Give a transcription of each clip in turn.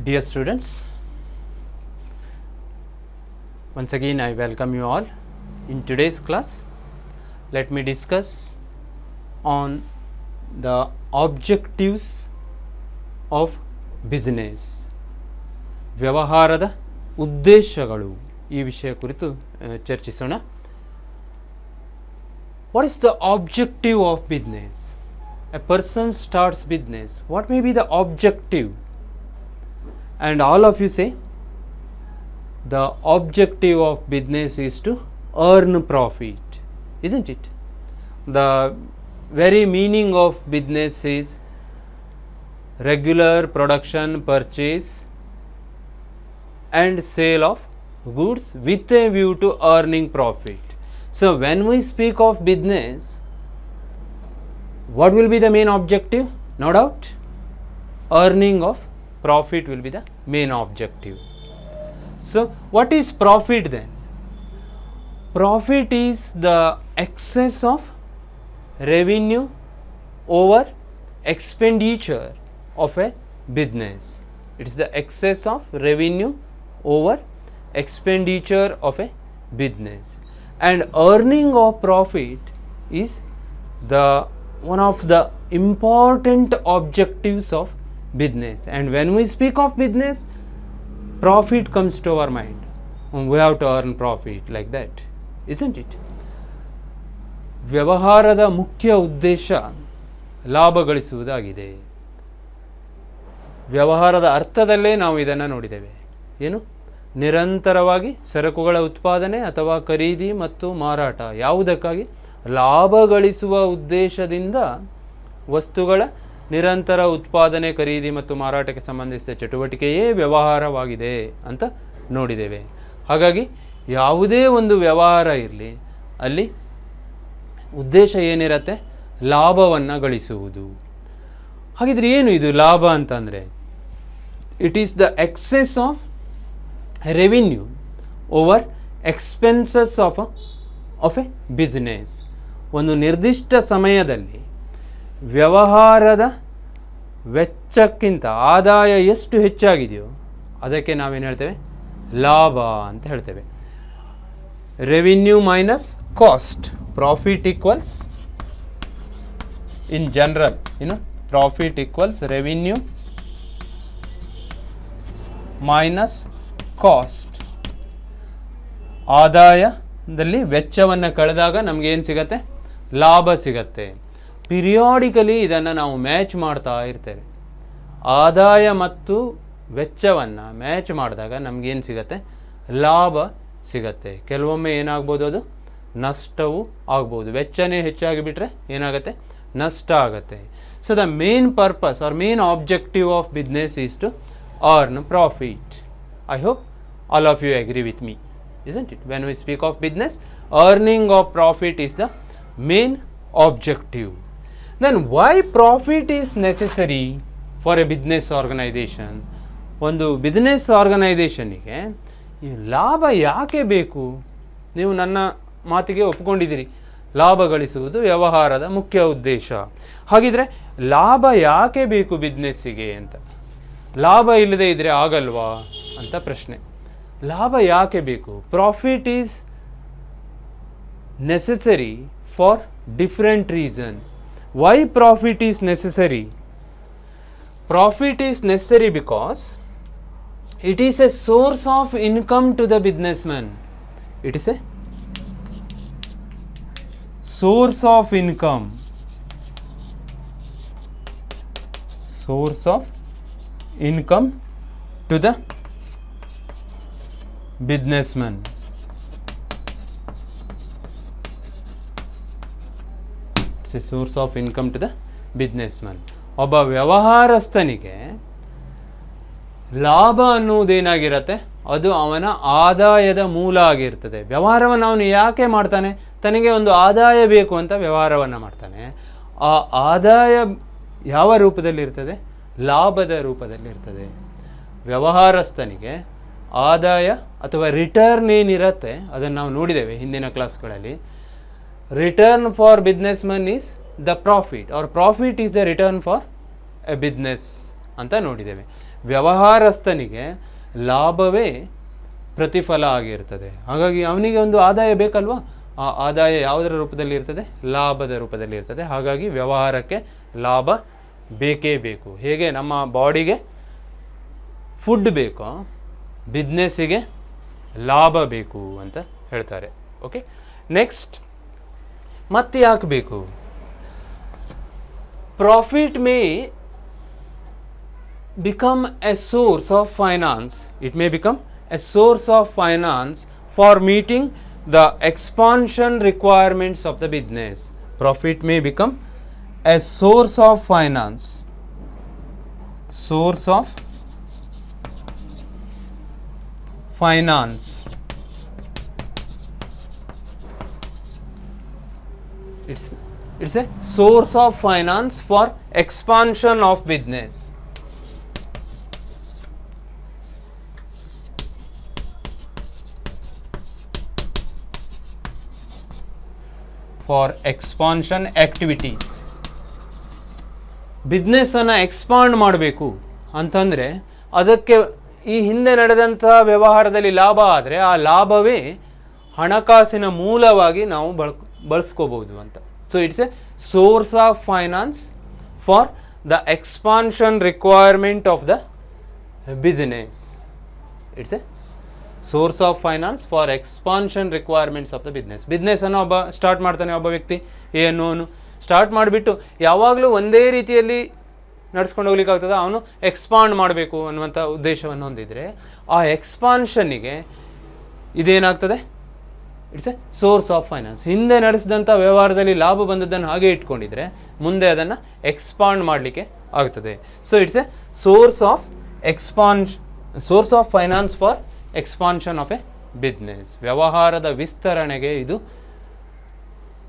Dear students, once again I welcome you all. In today's class, let me discuss on the objectives of business. ವ್ಯವಹಾರದ ಉದ್ದೇಶಗಳು ಈ ವಿಷಯ ಕುರಿತು ಚರ್ಚಿಸೋಣ. What is the objective of business? A person starts business. What may be the objective? And all of you say the objective of business is to earn profit, isn't it? The very meaning of business is regular production, purchase and sale of goods with a view to earning profit. So when we speak of business, what will be the main objective? No doubt earning of profit will be the main objective. So what is profit then? Profit is the excess of revenue over expenditure of a business. It is the excess of revenue over expenditure of a business, and earning of profit is the one of the important objectives of business. And when we speak of business, profit comes to our mind. We have to earn profit, like that, isn't it? ವ್ಯವಹಾರದ ಮುಖ್ಯ ಉದ್ದೇಶ ಲಾಭ ಗಳಿಸುವುದಾಗಿದೆ. ವ್ಯವಹಾರದ ಅರ್ಥದಲ್ಲೇ ನಾವು ಇದನ್ನು ನೋಡಿದ್ದೇವೆ. ಏನು? ನಿರಂತರವಾಗಿ ಸರಕುಗಳ ಉತ್ಪಾದನೆ ಅಥವಾ ಖರೀದಿ ಮತ್ತು ಮಾರಾಟ ಯಾವುದಕ್ಕಾಗಿ? ಲಾಭ ಗಳಿಸುವ ಉದ್ದೇಶದಿಂದ ವಸ್ತುಗಳ ನಿರಂತರ ಉತ್ಪಾದನೆ, ಖರೀದಿ ಮತ್ತು ಮಾರಾಟಕ್ಕೆ ಸಂಬಂಧಿಸಿದ ಚಟುವಟಿಕೆಯೇ ವ್ಯವಹಾರವಾಗಿದೆ ಅಂತ ನೋಡಿದ್ದೇವೆ. ಹಾಗಾಗಿ ಯಾವುದೇ ಒಂದು ವ್ಯವಹಾರ ಇರಲಿ, ಅಲ್ಲಿ ಉದ್ದೇಶ ಏನಿರತ್ತೆ? ಲಾಭವನ್ನು ಗಳಿಸುವುದು. ಹಾಗಿದ್ರೆ ಏನು ಇದು ಲಾಭ ಅಂತಂದರೆ? It is the excess of revenue over expenses of a business. ಒಂದು ನಿರ್ದಿಷ್ಟ ಸಮಯದಲ್ಲಿ ವ್ಯವಹಾರದ ವೆಚ್ಚಕ್ಕಿಂತ ಆದಾಯ ಎಷ್ಟು ಹೆಚ್ಚಾಗಿದೆಯೋ ಅದಕ್ಕೆ ನಾವೇನು ಹೇಳ್ತೇವೆ? ಲಾಭ ಅಂತ ಹೇಳ್ತೇವೆ. Revenue minus cost. Profit equals, in general profit equals revenue minus cost. ಆದಾಯದಲ್ಲಿ ವೆಚ್ಚವನ್ನು ಕಳೆದಾಗ ನಮಗೇನು ಸಿಗತ್ತೆ? ಲಾಭ ಸಿಗತ್ತೆ. ಪಿರಿಯಾಡಿಕಲಿ ಇದನ್ನು ನಾವು ಮ್ಯಾಚ್ ಮಾಡ್ತಾ ಇರ್ತೇವೆ. ಆದಾಯ ಮತ್ತು ವೆಚ್ಚವನ್ನು ಮ್ಯಾಚ್ ಮಾಡಿದಾಗ ನಮಗೇನು ಸಿಗತ್ತೆ? ಲಾಭ ಸಿಗತ್ತೆ. ಕೆಲವೊಮ್ಮೆ ಏನಾಗ್ಬೋದು? ಅದು ನಷ್ಟವೂ ಆಗ್ಬೋದು. ವೆಚ್ಚನೇ ಹೆಚ್ಚಾಗಿ ಬಿಟ್ಟರೆ ಏನಾಗುತ್ತೆ? ನಷ್ಟ ಆಗುತ್ತೆ. So the main purpose or main objective of business is to earn profit. I hope all of you agree with me, isn't it? When we speak of business, earning of profit is the main objective. Then why profit is necessary for a business organization? ಒಂದು business ಆರ್ಗನೈಸೇಷನ್ನಿಗೆ ಈ ಲಾಭ ಯಾಕೆ ಬೇಕು? ನೀವು ನನ್ನ ಮಾತಿಗೆ ಒಪ್ಕೊಂಡಿದ್ದೀರಿ, ಲಾಭ ಗಳಿಸುವುದು ವ್ಯವಹಾರದ ಮುಖ್ಯ ಉದ್ದೇಶ. ಹಾಗಿದ್ರೆ ಲಾಭ ಯಾಕೆ ಬೇಕು ಬಿಸ್ನೆಸ್ಸಿಗೆ ಅಂತ? ಲಾಭ ಇಲ್ಲದೆ ಇದ್ದರೆ ಆಗಲ್ವಾ ಅಂತ ಪ್ರಶ್ನೆ. ಲಾಭ ಯಾಕೆ ಬೇಕು? Profit is necessary for different reasons. Why profit is necessary? Profit is necessary because it is a source of income to the business man. It is a source of income, source of income to the businessman. It's a source of income to the businessman. ಒಬ್ಬ ವ್ಯವಹಾರಸ್ಥನಿಗೆ ಲಾಭ ಅನ್ನುವುದೇನಾಗಿರುತ್ತೆ? ಅದು ಅವನ ಆದಾಯದ ಮೂಲ ಆಗಿರ್ತದೆ. ವ್ಯವಹಾರವನ್ನು ಅವನು ಯಾಕೆ ಮಾಡ್ತಾನೆ? ತನಗೆ ಒಂದು ಆದಾಯ ಬೇಕು ಅಂತ ವ್ಯವಹಾರವನ್ನು ಮಾಡ್ತಾನೆ. ಆ ಆದಾಯ ಯಾವ ರೂಪದಲ್ಲಿರ್ತದೆ? ಲಾಭದ ರೂಪದಲ್ಲಿರ್ತದೆ. ವ್ಯವಹಾರಸ್ಥನಿಗೆ ಆದಾಯ ಅಥವಾ ರಿಟರ್ನ್ ಏನಿರುತ್ತೆ ಅದನ್ನು ನಾವು ನೋಡಿದ್ದೇವೆ ಹಿಂದಿನ ಕ್ಲಾಸ್ಗಳಲ್ಲಿ. Return for businessman is the profit, or profit is the return for a business ಅಂತ ನೋಡಿದ್ದೇವೆ. ವ್ಯವಹಾರಸ್ಥನಿಗೆ ಲಾಭವೇ ಪ್ರತಿಫಲ ಆಗಿರ್ತದೆ. ಹಾಗಾಗಿ ಅವನಿಗೆ ಒಂದು ಆದಾಯ ಬೇಕಲ್ವಾ, ಆ ಆದಾಯ ಯಾವುದರ ರೂಪದಲ್ಲಿ ಇರ್ತದೆ? ಲಾಭದ ರೂಪದಲ್ಲಿ ಇರ್ತದೆ. ಹಾಗಾಗಿ ವ್ಯವಹಾರಕ್ಕೆ ಲಾಭ ಬೇಕೇ ಬೇಕು. ಹೇಗೆ ನಮ್ಮ ಬಾಡಿಗೆ ಫುಡ್ ಬೇಕೋ, ಬಿಸ್ನೆಸ್ಸಿಗೆ ಲಾಭ ಬೇಕು ಅಂತ ಹೇಳ್ತಾರೆ. ಓಕೆ, ನೆಕ್ಸ್ಟ್ ಮತ್ತೆ ಯಾಕೆ ಬೇಕು? Profit May become a source of finance. It may become a source of finance for meeting the expansion requirements of the business. Profit may become a source of finance, source of finance. It's a source of finance for expansion of business. For expansion activities. ಬಿಸ್ನೆಸ್ಸನ್ನು expand ಮಾಡಬೇಕು ಅಂತಂದರೆ ಅದಕ್ಕೆ ಈ ಹಿಂದೆ ನಡೆದಂಥ ವ್ಯವಹಾರದಲ್ಲಿ ಲಾಭ ಆದರೆ ಆ ಲಾಭವೇ ಹಣಕಾಸಿನ ಮೂಲವಾಗಿ ನಾವು ಬಳಸ್ಕೋಬೋದು ಅಂತ. So it's a source of finance for the expansion requirement of the business. It's a source of finance for expansion requirements of the business. ಬಿಸ್ನೆಸ್ಸನ್ನು ಒಬ್ಬ ಸ್ಟಾರ್ಟ್ ಮಾಡ್ತಾನೆ, ಒಬ್ಬ ವ್ಯಕ್ತಿ ಏನೋನು ಸ್ಟಾರ್ಟ್ ಮಾಡಿಬಿಟ್ಟು ಯಾವಾಗಲೂ ಒಂದೇ ರೀತಿಯಲ್ಲಿ ನಡ್ಸ್ಕೊಂಡು ಹೋಗ್ಲಿಕ್ಕಾಗ್ತದೆ. ಅವನು ಎಕ್ಸ್ಪಾಂಡ್ ಮಾಡಬೇಕು ಅನ್ನುವಂಥ ಉದ್ದೇಶವನ್ನು ಹೊಂದಿದರೆ ಆ ಎಕ್ಸ್ಪಾನ್ಷನ್ನಿಗೆ ಇದೇನಾಗ್ತದೆ? It's a source of finance. ಹಿಂದೆ ನಡೆಸಿದಂಥ ವ್ಯವಹಾರದಲ್ಲಿ ಲಾಭ ಬಂದದ್ದನ್ನು ಹಾಗೆ ಇಟ್ಕೊಂಡಿದ್ರೆ ಮುಂದೆ ಅದನ್ನು ಎಕ್ಸ್ಪಾಂಡ್ ಮಾಡಲಿಕ್ಕೆ ಆಗ್ತದೆ. So it's a source of finance for expansion of a business. ವ್ಯವಹಾರದ ವಿಸ್ತರಣೆಗೆ ಇದು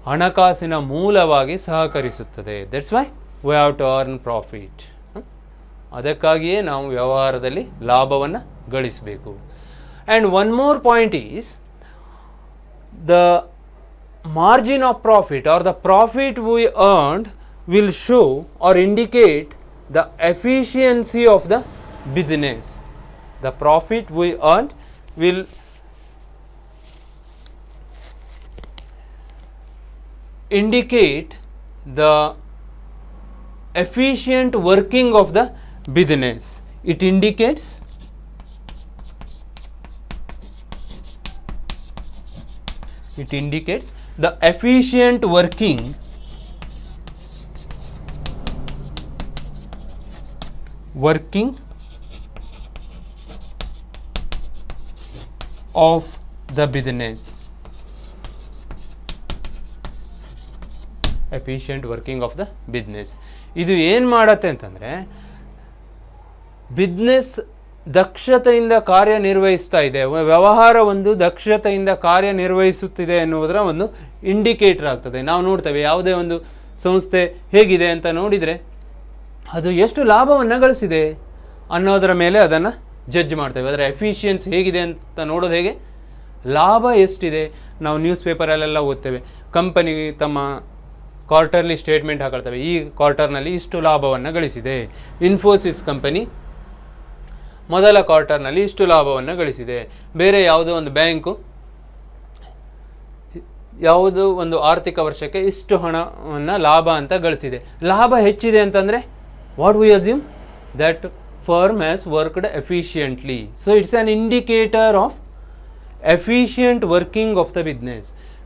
ಹಣಕಾಸಿನ ಮೂಲವಾಗಿ ಸಹಕರಿಸುತ್ತದೆ. That's why we have to earn profit. ಅದಕ್ಕಾಗಿಯೇ ನಾವು ವ್ಯವಹಾರದಲ್ಲಿ ಲಾಭವನ್ನು ಗಳಿಸಬೇಕು. And one more point is the margin of profit or the profit we earned will show or indicate the efficiency of the business. The profit we earned will indicate the efficient working of the business. It indicates the efficient working of the business. Efficient working of the business. ಇದು ಏನು ಮಾಡುತ್ತೆ ಅಂತಂದರೆ, business ದಕ್ಷತೆಯಿಂದ ಕಾರ್ಯನಿರ್ವಹಿಸ್ತಾ ಇದೆ, ವ್ಯವಹಾರ ಒಂದು ದಕ್ಷತೆಯಿಂದ ಕಾರ್ಯನಿರ್ವಹಿಸುತ್ತಿದೆ ಎನ್ನುವುದರ ಒಂದು ಇಂಡಿಕೇಟರ್ ಆಗ್ತದೆ. ನಾವು ನೋಡ್ತೇವೆ ಯಾವುದೇ ಒಂದು ಸಂಸ್ಥೆ ಹೇಗಿದೆ ಅಂತ ನೋಡಿದರೆ ಅದು ಎಷ್ಟು ಲಾಭವನ್ನು ಗಳಿಸಿದೆ ಅನ್ನೋದರ ಮೇಲೆ ಅದನ್ನು ಜಡ್ಜ್ ಮಾಡ್ತೇವೆ. ಅದರ ಎಫಿಷಿಯನ್ಸಿ ಹೇಗಿದೆ ಅಂತ ನೋಡೋದು ಹೇಗೆ? ಲಾಭ ಎಷ್ಟಿದೆ. ನಾವು ನ್ಯೂಸ್ ಪೇಪರಲ್ಲೆಲ್ಲ ಓದ್ತೇವೆ, ಕಂಪನಿ ತಮ್ಮ ಕ್ವಾರ್ಟರ್ಲಿ ಸ್ಟೇಟ್ಮೆಂಟ್ ಹಾಕೊಳ್ತೇವೆ, ಈ ಕ್ವಾರ್ಟರ್ನಲ್ಲಿ ಇಷ್ಟು ಲಾಭವನ್ನು ಗಳಿಸಿದೆ. ಇನ್ಫೋಸಿಸ್ ಕಂಪನಿ ಮೊದಲ ಕ್ವಾರ್ಟರ್ನಲ್ಲಿ ಇಷ್ಟು ಲಾಭವನ್ನು ಗಳಿಸಿದೆ. ಬೇರೆ ಯಾವುದೋ ಒಂದು ಬ್ಯಾಂಕು ಯಾವುದೋ ಒಂದು ಆರ್ಥಿಕ ವರ್ಷಕ್ಕೆ ಇಷ್ಟು ಹಣವನ್ನು ಲಾಭ ಅಂತ ಗಳಿಸಿದೆ. ಲಾಭ ಹೆಚ್ಚಿದೆ ಅಂತಂದರೆ what we assume? That firm has worked efficiently. So it's an indicator of efficient working of the business.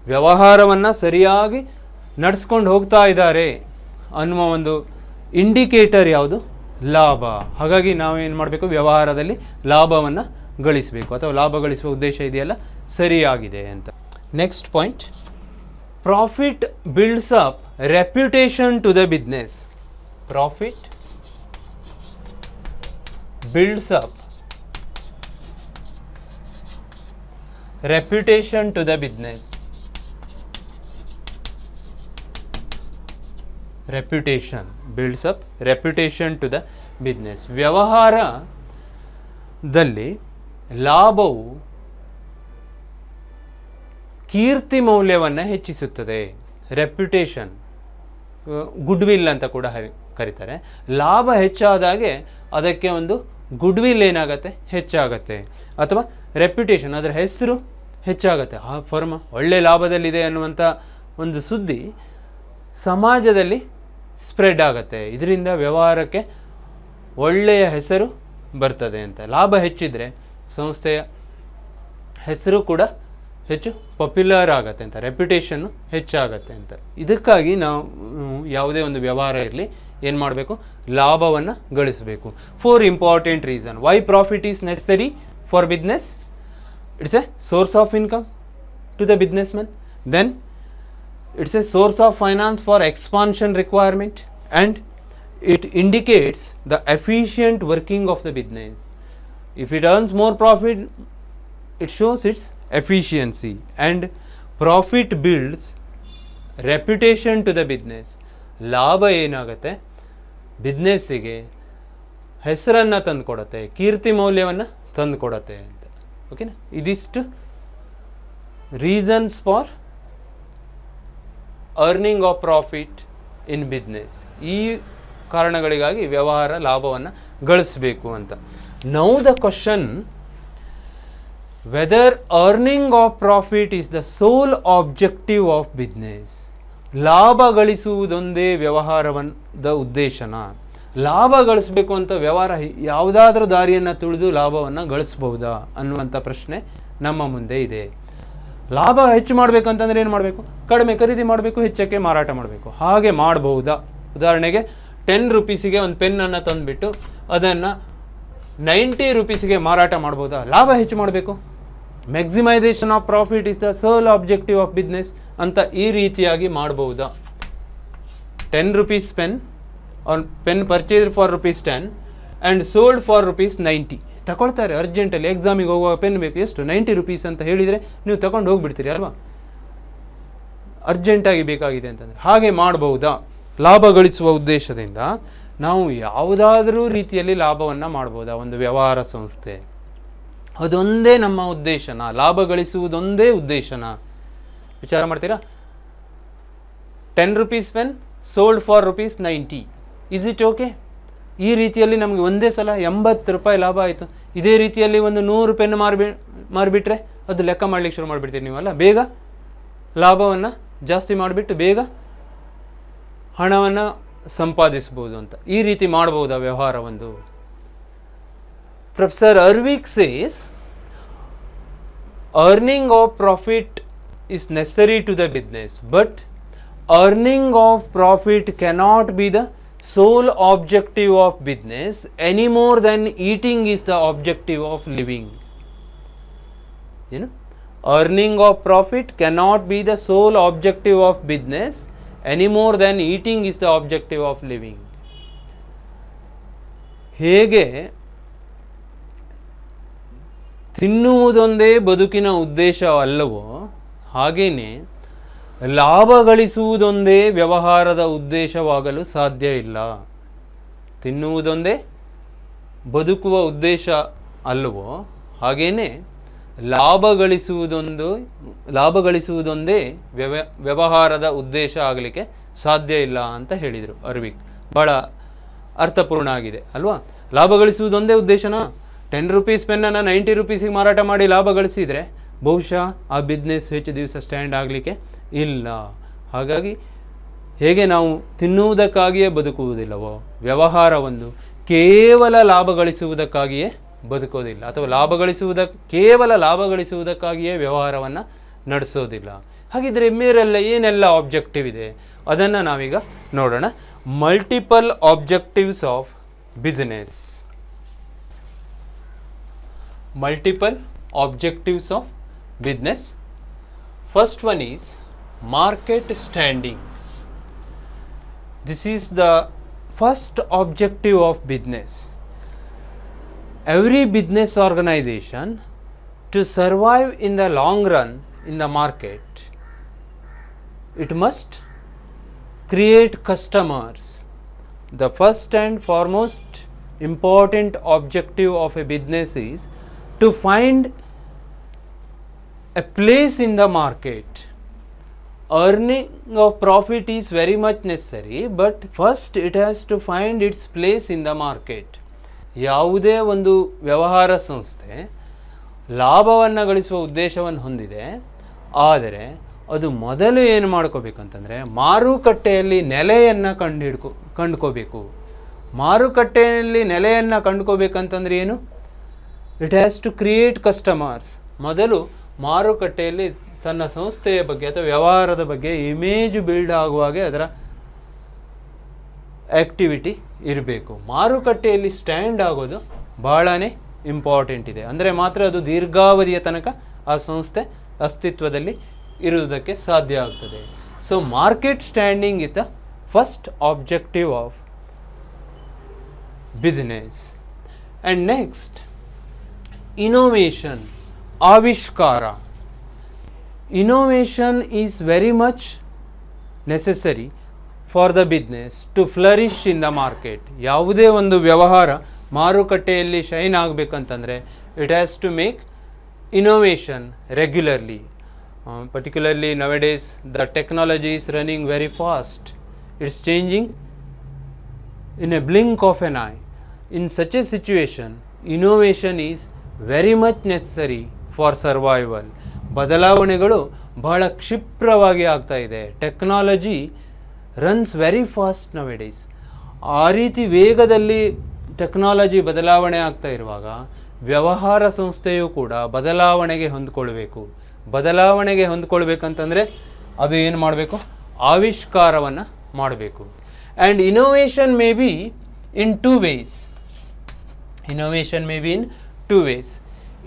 ವ್ಯವಹಾರವನ್ನು ಸರಿಯಾಗಿ ನಡೆಸ್ಕೊಂಡು ಹೋಗ್ತಾ ಇದ್ದಾರೆ ಅನ್ನುವ ಒಂದು ಇಂಡಿಕೇಟರ್ ಯಾವುದು? ಲಾಭ. ಹಾಗಾಗಿ ನಾವೇನು ಮಾಡಬೇಕು? ವ್ಯವಹಾರದಲ್ಲಿ ಲಾಭವನ್ನು ಗಳಿಸಬೇಕು, ಅಥವಾ ಲಾಭ ಗಳಿಸುವ ಉದ್ದೇಶ ಇದೆಯಲ್ಲ ಸರಿಯಾಗಿದೆ ಅಂತ. Next point, profit builds up reputation to the business. Profit builds up reputation to the business. Reputation builds up reputation to the business. ವ್ಯವಹಾರದಲ್ಲಿ ಲಾಭವು ಕೀರ್ತಿ ಮೌಲ್ಯವನ್ನು ಹೆಚ್ಚಿಸುತ್ತದೆ. ರೆಪ್ಯುಟೇಷನ್, ಗುಡ್ ವಿಲ್ ಅಂತ ಕೂಡ ಕರೀತಾರೆ. ಲಾಭ ಹೆಚ್ಚಾದಾಗೆ ಅದಕ್ಕೆ ಒಂದು ಗುಡ್ವಿಲ್ ಏನಾಗುತ್ತೆ, ಹೆಚ್ಚಾಗತ್ತೆ, ಅಥವಾ ರೆಪ್ಯುಟೇಷನ್, ಅದರ ಹೆಸರು ಹೆಚ್ಚಾಗತ್ತೆ. ಆ ಫರ್ಮ್ ಒಳ್ಳೆ ಲಾಭದಲ್ಲಿದೆ ಅನ್ನುವಂಥ ಒಂದು ಸುದ್ದಿ ಸಮಾಜದಲ್ಲಿ ಸ್ಪ್ರೆಡ್ ಆಗುತ್ತೆ. ಇದರಿಂದ ವ್ಯವಹಾರಕ್ಕೆ ಒಳ್ಳೆಯ ಹೆಸರು ಬರ್ತದೆ ಅಂತ. ಲಾಭ ಹೆಚ್ಚಿದರೆ ಸಂಸ್ಥೆಯ ಹೆಸರು ಕೂಡ ಹೆಚ್ಚು ಪಾಪ್ಯುಲರ್ ಆಗುತ್ತೆ ಅಂತ, ರೆಪ್ಯುಟೇಷನ್ನು ಹೆಚ್ಚಾಗತ್ತೆ ಅಂತ. ಇದಕ್ಕಾಗಿ ನಾವು ಯಾವುದೇ ಒಂದು ವ್ಯವಹಾರ ಇರಲಿ ಏನು ಮಾಡಬೇಕು, ಲಾಭವನ್ನು ಗಳಿಸಬೇಕು. 4 important reason why profit is necessary for business. It's a source of income to the business man. Then it's a source of finance for expansion requirement, and it indicates the efficient working of the business. If it earns more profit, it shows its efficiency, and profit builds reputation to the business. ಲಾಭ ಏನಾಗುತ್ತೆ, ಬಿಸ್ನೆಸ್ಸಿಗೆ ಹೆಸರನ್ನು ತಂದು ಕೊಡುತ್ತೆ, ಕೀರ್ತಿ ಮೌಲ್ಯವನ್ನು ತಂದು ಕೊಡುತ್ತೆ ಅಂತ. ಓಕೆನಾ? ಇದಿಷ್ಟು reasons for earning of profit in business. ಈ ಕಾರಣಗಳಿಗಾಗಿ ವ್ಯವಹಾರ ಲಾಭವನ್ನು ಗಳಿಸಬೇಕು ಅಂತ. Now the question, whether earning of profit is the sole objective of business. ಲಾಭ ಗಳಿಸುವುದೊಂದೇ ವ್ಯವಹಾರದ ಉದ್ದೇಶನ? ಲಾಭ ಗಳಿಸಬೇಕು ಅಂತ ವ್ಯವಹಾರ ಯಾವುದಾದ್ರೂ ದಾರಿಯನ್ನು ತುಳಿದು ಲಾಭವನ್ನು ಗಳಿಸ್ಬಹುದಾ ಅನ್ನುವಂಥ ಪ್ರಶ್ನೆ ನಮ್ಮ ಮುಂದೆ ಇದೆ. ಲಾಭ ಹೆಚ್ಚು ಮಾಡಬೇಕಂತಂದ್ರೆ ಏನು ಮಾಡಬೇಕು, ಕಡಿಮೆ ಖರೀದಿ ಮಾಡಬೇಕು, ಹೆಚ್ಚಕ್ಕೆ ಮಾರಾಟ ಮಾಡಬೇಕು. ಹಾಗೆ ಮಾಡಬಹುದಾ? ಉದಾಹರಣೆಗೆ 10 ರೂಪೀಸಿಗೆ ಒಂದು ಪೆನ್ನನ್ನು ತಂದುಬಿಟ್ಟು ಅದನ್ನು 90 ರೂಪೀಸಿಗೆ ಮಾರಾಟ ಮಾಡ್ಬೋದಾ? ಲಾಭ ಹೆಚ್ಚು ಮಾಡಬೇಕು, maximisation of profit is the sole objective of business ಅಂತ ಈ ರೀತಿಯಾಗಿ ಮಾಡಬಹುದಾ? 10 rupees pen, or pen purchase for ₹10 and sold for ₹90. ತಗೊಳ್ತಾರೆ ಅರ್ಜೆಂಟಲ್ಲಿ, ಎಕ್ಸಾಮಿಗೆ ಹೋಗುವಾಗ ಪೆನ್ ಬೇಕು, ಎಷ್ಟು 90 ರೂಪೀಸ್ ಅಂತ ಹೇಳಿದರೆ ನೀವು ತಗೊಂಡು ಹೋಗ್ಬಿಡ್ತೀರಿ ಅಲ್ವಾ, ಅರ್ಜೆಂಟಾಗಿ ಬೇಕಾಗಿದೆ ಅಂತಂದರೆ. ಹಾಗೆ ಮಾಡಬಹುದಾ? ಲಾಭ ಗಳಿಸುವ ಉದ್ದೇಶದಿಂದ ನಾವು ಯಾವುದಾದ್ರೂ ರೀತಿಯಲ್ಲಿ ಲಾಭವನ್ನು ಮಾಡ್ಬೋದಾ ಒಂದು ವ್ಯವಹಾರ ಸಂಸ್ಥೆ? ಅದೊಂದೇ ನಮ್ಮ ಉದ್ದೇಶನ? ಲಾಭ ಗಳಿಸುವುದೊಂದೇ ಉದ್ದೇಶನ? ವಿಚಾರ ಮಾಡ್ತೀರಾ? 10 rupees pen sold for ₹90. Is it okay? ಈ ರೀತಿಯಲ್ಲಿ ನಮಗೆ ಒಂದೇ ಸಲ 80 ರೂಪಾಯಿ ಲಾಭ ಆಯಿತು. ಇದೇ ರೀತಿಯಲ್ಲಿ ಒಂದು 100 ಪೆನ್ ಮಾರಿಬಿಟ್ರೆ ಅದು ಲೆಕ್ಕ ಮಾಡಲಿಕ್ಕೆ ಶುರು ಮಾಡಿಬಿಡ್ತೀರಿ ನೀವಲ್ಲ. ಬೇಗ ಲಾಭವನ್ನು ಜಾಸ್ತಿ ಮಾಡಿಬಿಟ್ಟು ಬೇಗ ಹಣವನ್ನು ಸಂಪಾದಿಸ್ಬೋದು ಅಂತ. ಈ ರೀತಿ ಮಾಡ್ಬೋದಾ ವ್ಯವಹಾರ ಒಂದು? ಪ್ರೊಫೆಸರ್ ಅರ್ವಿಕ್ says earning of profit is necessary to the business, but earning of profit cannot be the sole objective of business any more than eating is the objective of living. Earning of profit cannot be the sole objective of business any more than eating is the objective of living. ಹೇಗೆ ತಿನ್ನುವುದೊಂದೇ ಬದುಕಿನ ಉದ್ದೇಶ ಅಲ್ಲವೋ, ಹಾಗೇನೆ ಲಾಭ ಗಳಿಸುವುದೊಂದೇ ವ್ಯವಹಾರದ ಉದ್ದೇಶವಾಗಲು ಸಾಧ್ಯ ಇಲ್ಲ. ತಿನ್ನುವುದೊಂದೇ ಬದುಕುವ ಉದ್ದೇಶ ಅಲ್ಲವೋ, ಹಾಗೇನೆ ಲಾಭ ಗಳಿಸುವುದೊಂದೇ ವ್ಯವಹಾರದ ಉದ್ದೇಶ ಆಗಲಿಕ್ಕೆ ಸಾಧ್ಯ ಇಲ್ಲ ಅಂತ ಹೇಳಿದರು ಅರ್ವಿಕ್. ಭಾಳ ಅರ್ಥಪೂರ್ಣ ಆಗಿದೆ ಅಲ್ವಾ? ಲಾಭ ಗಳಿಸುವುದೊಂದೇ ಉದ್ದೇಶನಾ? 10 ರೂಪೀಸ್ ಪೆನ್ನನ್ನು 90 ರೂಪೀಸಿಗೆ ಮಾರಾಟ ಮಾಡಿ ಲಾಭ ಗಳಿಸಿದರೆ ಬಹುಶಃ ಆ ಬಿಸ್ನೆಸ್ ಹೆಚ್ಚು ದಿವಸ ಸ್ಟ್ಯಾಂಡ್ ಆಗಲಿಕ್ಕೆ ಇಲ್ಲ. ಹಾಗಾಗಿ ಹೇಗೆ ನಾವು ತಿನ್ನುವುದಕ್ಕಾಗಿಯೇ ಬದುಕುವುದಿಲ್ಲವೋ, ವ್ಯವಹಾರ ಒಂದು ಕೇವಲ ಲಾಭ ಗಳಿಸುವುದಕ್ಕಾಗಿಯೇ ಬದುಕೋದಿಲ್ಲ, ಅಥವಾ ಕೇವಲ ಲಾಭ ಗಳಿಸುವುದಕ್ಕಾಗಿಯೇ ವ್ಯವಹಾರವನ್ನು ನಡೆಸೋದಿಲ್ಲ. ಹಾಗಿದ್ರೆ ಮೇರೆಲ್ಲ ಏನೆಲ್ಲ ಆಬ್ಜೆಕ್ಟಿವ್ ಇದೆ ಅದನ್ನು ನಾವೀಗ ನೋಡೋಣ. Multiple objectives of business. Multiple objectives of business. First one is market standing. This is the first objective of business. Every business organization, to survive in the long run in the market, it must create customers. The first and foremost important objective of a business is to find a place in the market. earning of profit is very much necessary, but first it has to find its place in the market. ಯಾವುದೇ ಒಂದು ವ್ಯವಹಾರ ಸಂಸ್ಥೆ ಲಾಭವನ್ನು ಗಳಿಸುವ ಉದ್ದೇಶವನ್ನು ಹೊಂದಿದೆ, ಆದರೆ ಅದು ಮೊದಲು ಏನು ಮಾಡ್ಕೋಬೇಕಂತಂದರೆ ಮಾರುಕಟ್ಟೆಯಲ್ಲಿ ನೆಲೆಯನ್ನು ಕಂಡುಕೋಬೇಕು. ಮಾರುಕಟ್ಟೆಯಲ್ಲಿ ನೆಲೆಯನ್ನು ಕಂಡುಕೋಬೇಕಂತಂದ್ರೆ ಏನು? It has to create customers. ಮೊದಲು ಮಾರುಕಟ್ಟೆಯಲ್ಲಿ ತನ್ನ ಸಂಸ್ಥೆಯ ಬಗ್ಗೆ ಅಥವಾ ವ್ಯವಹಾರದ ಬಗ್ಗೆ ಇಮೇಜ್ ಬಿಲ್ಡ್ ಆಗುವಾಗೆ ಅದರ ಆ್ಯಕ್ಟಿವಿಟಿ ಇರಬೇಕು. ಮಾರುಕಟ್ಟೆಯಲ್ಲಿ ಸ್ಟ್ಯಾಂಡ್ ಆಗೋದು ಭಾಳನೇ ಇಂಪಾರ್ಟೆಂಟ್ ಇದೆ. ಅಂದರೆ ಮಾತ್ರ ಅದು ದೀರ್ಘಾವಧಿಯ ತನಕ ಆ ಸಂಸ್ಥೆ ಅಸ್ತಿತ್ವದಲ್ಲಿ ಇರುವುದಕ್ಕೆ ಸಾಧ್ಯ ಆಗ್ತದೆ. So market standing is the first objective of business. And next innovation, ಆವಿಷ್ಕಾರ. Innovation is very much necessary for the business to flourish in the market. ಯಾವುದೇ ಒಂದು ವ್ಯವಹಾರ ಮಾರುಕಟ್ಟೆಯಲ್ಲಿ ಶೈನ್ ಆಗಬೇಕಂತಂದರೆ it has to make innovation regularly. Particularly nowadays the technology is running very fast. It's changing in a blink of an eye. In such a situation, innovation is very much necessary for survival. ಬದಲಾವಣೆಗಳು ಬಹಳ ಕ್ಷಿಪ್ರವಾಗಿ ಆಗ್ತಾ ಇದೆ. Technology runs very fast nowadays. ಆ ರೀತಿ ವೇಗದಲ್ಲಿ technology ಬದಲಾವಣೆ ಆಗ್ತಾ ಇರುವಾಗ ವ್ಯವಹಾರ ಸಂಸ್ಥೆಯು ಕೂಡ ಬದಲಾವಣೆಗೆ ಹೊಂದ್ಕೊಳ್ಬೇಕು. ಬದಲಾವಣೆಗೆ ಹೊಂದ್ಕೊಳ್ಬೇಕಂತಂದರೆ ಅದು ಏನು ಮಾಡಬೇಕು? ಆವಿಷ್ಕಾರವನ್ನು ಮಾಡಬೇಕು. And innovation may be in two ways. Innovation may be in two ways.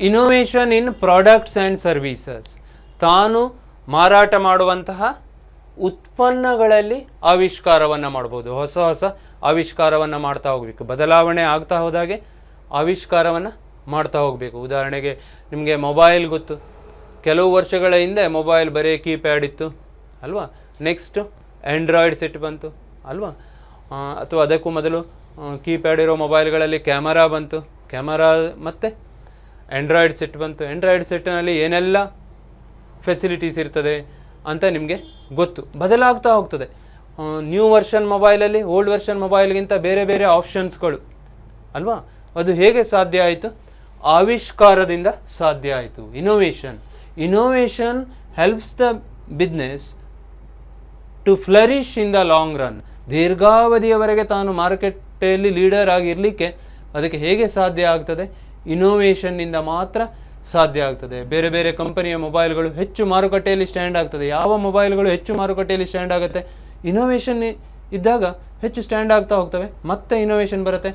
Innovation in products and services. ತಾನು ಮಾರಾಟ ಮಾಡುವಂತಹ ಉತ್ಪನ್ನಗಳಲ್ಲಿ ಆವಿಷ್ಕಾರವನ್ನು ಮಾಡ್ಬೋದು. ಹೊಸ ಹೊಸ ಆವಿಷ್ಕಾರವನ್ನು ಮಾಡ್ತಾ ಹೋಗಬೇಕು. ಬದಲಾವಣೆ ಆಗ್ತಾ ಹೋದಾಗೆ ಆವಿಷ್ಕಾರವನ್ನು ಮಾಡ್ತಾ ಹೋಗಬೇಕು. ಉದಾಹರಣೆಗೆ ನಿಮಗೆ ಮೊಬೈಲ್ ಗೊತ್ತು. ಕೆಲವು ವರ್ಷಗಳ ಹಿಂದೆ ಮೊಬೈಲ್ ಬರೀ ಕೀಪ್ಯಾಡ್ ಇತ್ತು ಅಲ್ವಾ. ನೆಕ್ಸ್ಟು ಆ್ಯಂಡ್ರಾಯ್ಡ್ ಸೆಟ್ ಬಂತು ಅಲ್ವಾ. ಅಥವಾ ಅದಕ್ಕೂ ಮೊದಲು ಕೀಪ್ಯಾಡ್ ಇರೋ ಮೊಬೈಲ್ಗಳಲ್ಲಿ ಕ್ಯಾಮರಾ ಬಂತು. ಕ್ಯಾಮರಾ ಮತ್ತು ಆ್ಯಂಡ್ರಾಯ್ಡ್ ಸೆಟ್ ಬಂತು. ಆ್ಯಂಡ್ರಾಯ್ಡ್ ಸೆಟ್ನಲ್ಲಿ ಏನೆಲ್ಲ ಫೆಸಿಲಿಟೀಸ್ ಇರ್ತದೆ ಅಂತ ನಿಮಗೆ ಗೊತ್ತು. ಬದಲಾಗ್ತಾ ಹೋಗ್ತದೆ. ನ್ಯೂ ವರ್ಷನ್ ಮೊಬೈಲಲ್ಲಿ ಓಲ್ಡ್ ವರ್ಷನ್ ಮೊಬೈಲ್ಗಿಂತ ಬೇರೆ ಬೇರೆ ಆಪ್ಷನ್ಸ್ಗಳು ಅಲ್ವಾ. ಅದು ಹೇಗೆ ಸಾಧ್ಯ ಆಯಿತು? ಆವಿಷ್ಕಾರದಿಂದ ಸಾಧ್ಯ ಆಯಿತು. Innovation helps the business to flourish in the long run. ದೀರ್ಘಾವಧಿಯವರೆಗೆ ತಾನು ಮಾರುಕಟ್ಟೆಯಲ್ಲಿ ಲೀಡರ್ ಆಗಿರಲಿಕ್ಕೆ ಅದಕ್ಕೆ ಹೇಗೆ ಸಾಧ್ಯ ಆಗ್ತದೆ? ಇನೋವೇಷನ್ನಿಂದ ಮಾತ್ರ ಸಾಧ್ಯ ಆಗ್ತದೆ. ಬೇರೆ ಬೇರೆ ಕಂಪನಿಯ ಮೊಬೈಲ್ಗಳು ಹೆಚ್ಚು ಮಾರುಕಟ್ಟೆಯಲ್ಲಿ ಸ್ಟ್ಯಾಂಡ್ ಆಗ್ತದೆ. ಯಾವ ಮೊಬೈಲ್ಗಳು ಹೆಚ್ಚು ಮಾರುಕಟ್ಟೆಯಲ್ಲಿ ಸ್ಟ್ಯಾಂಡ್ ಆಗುತ್ತೆ? ಇನೋವೇಷನ್ ಇದ್ದಾಗ ಹೆಚ್ಚು ಸ್ಟ್ಯಾಂಡ್ ಆಗ್ತಾ ಹೋಗ್ತವೆ. ಮತ್ತೆ ಇನೋವೇಷನ್ ಬರುತ್ತೆ,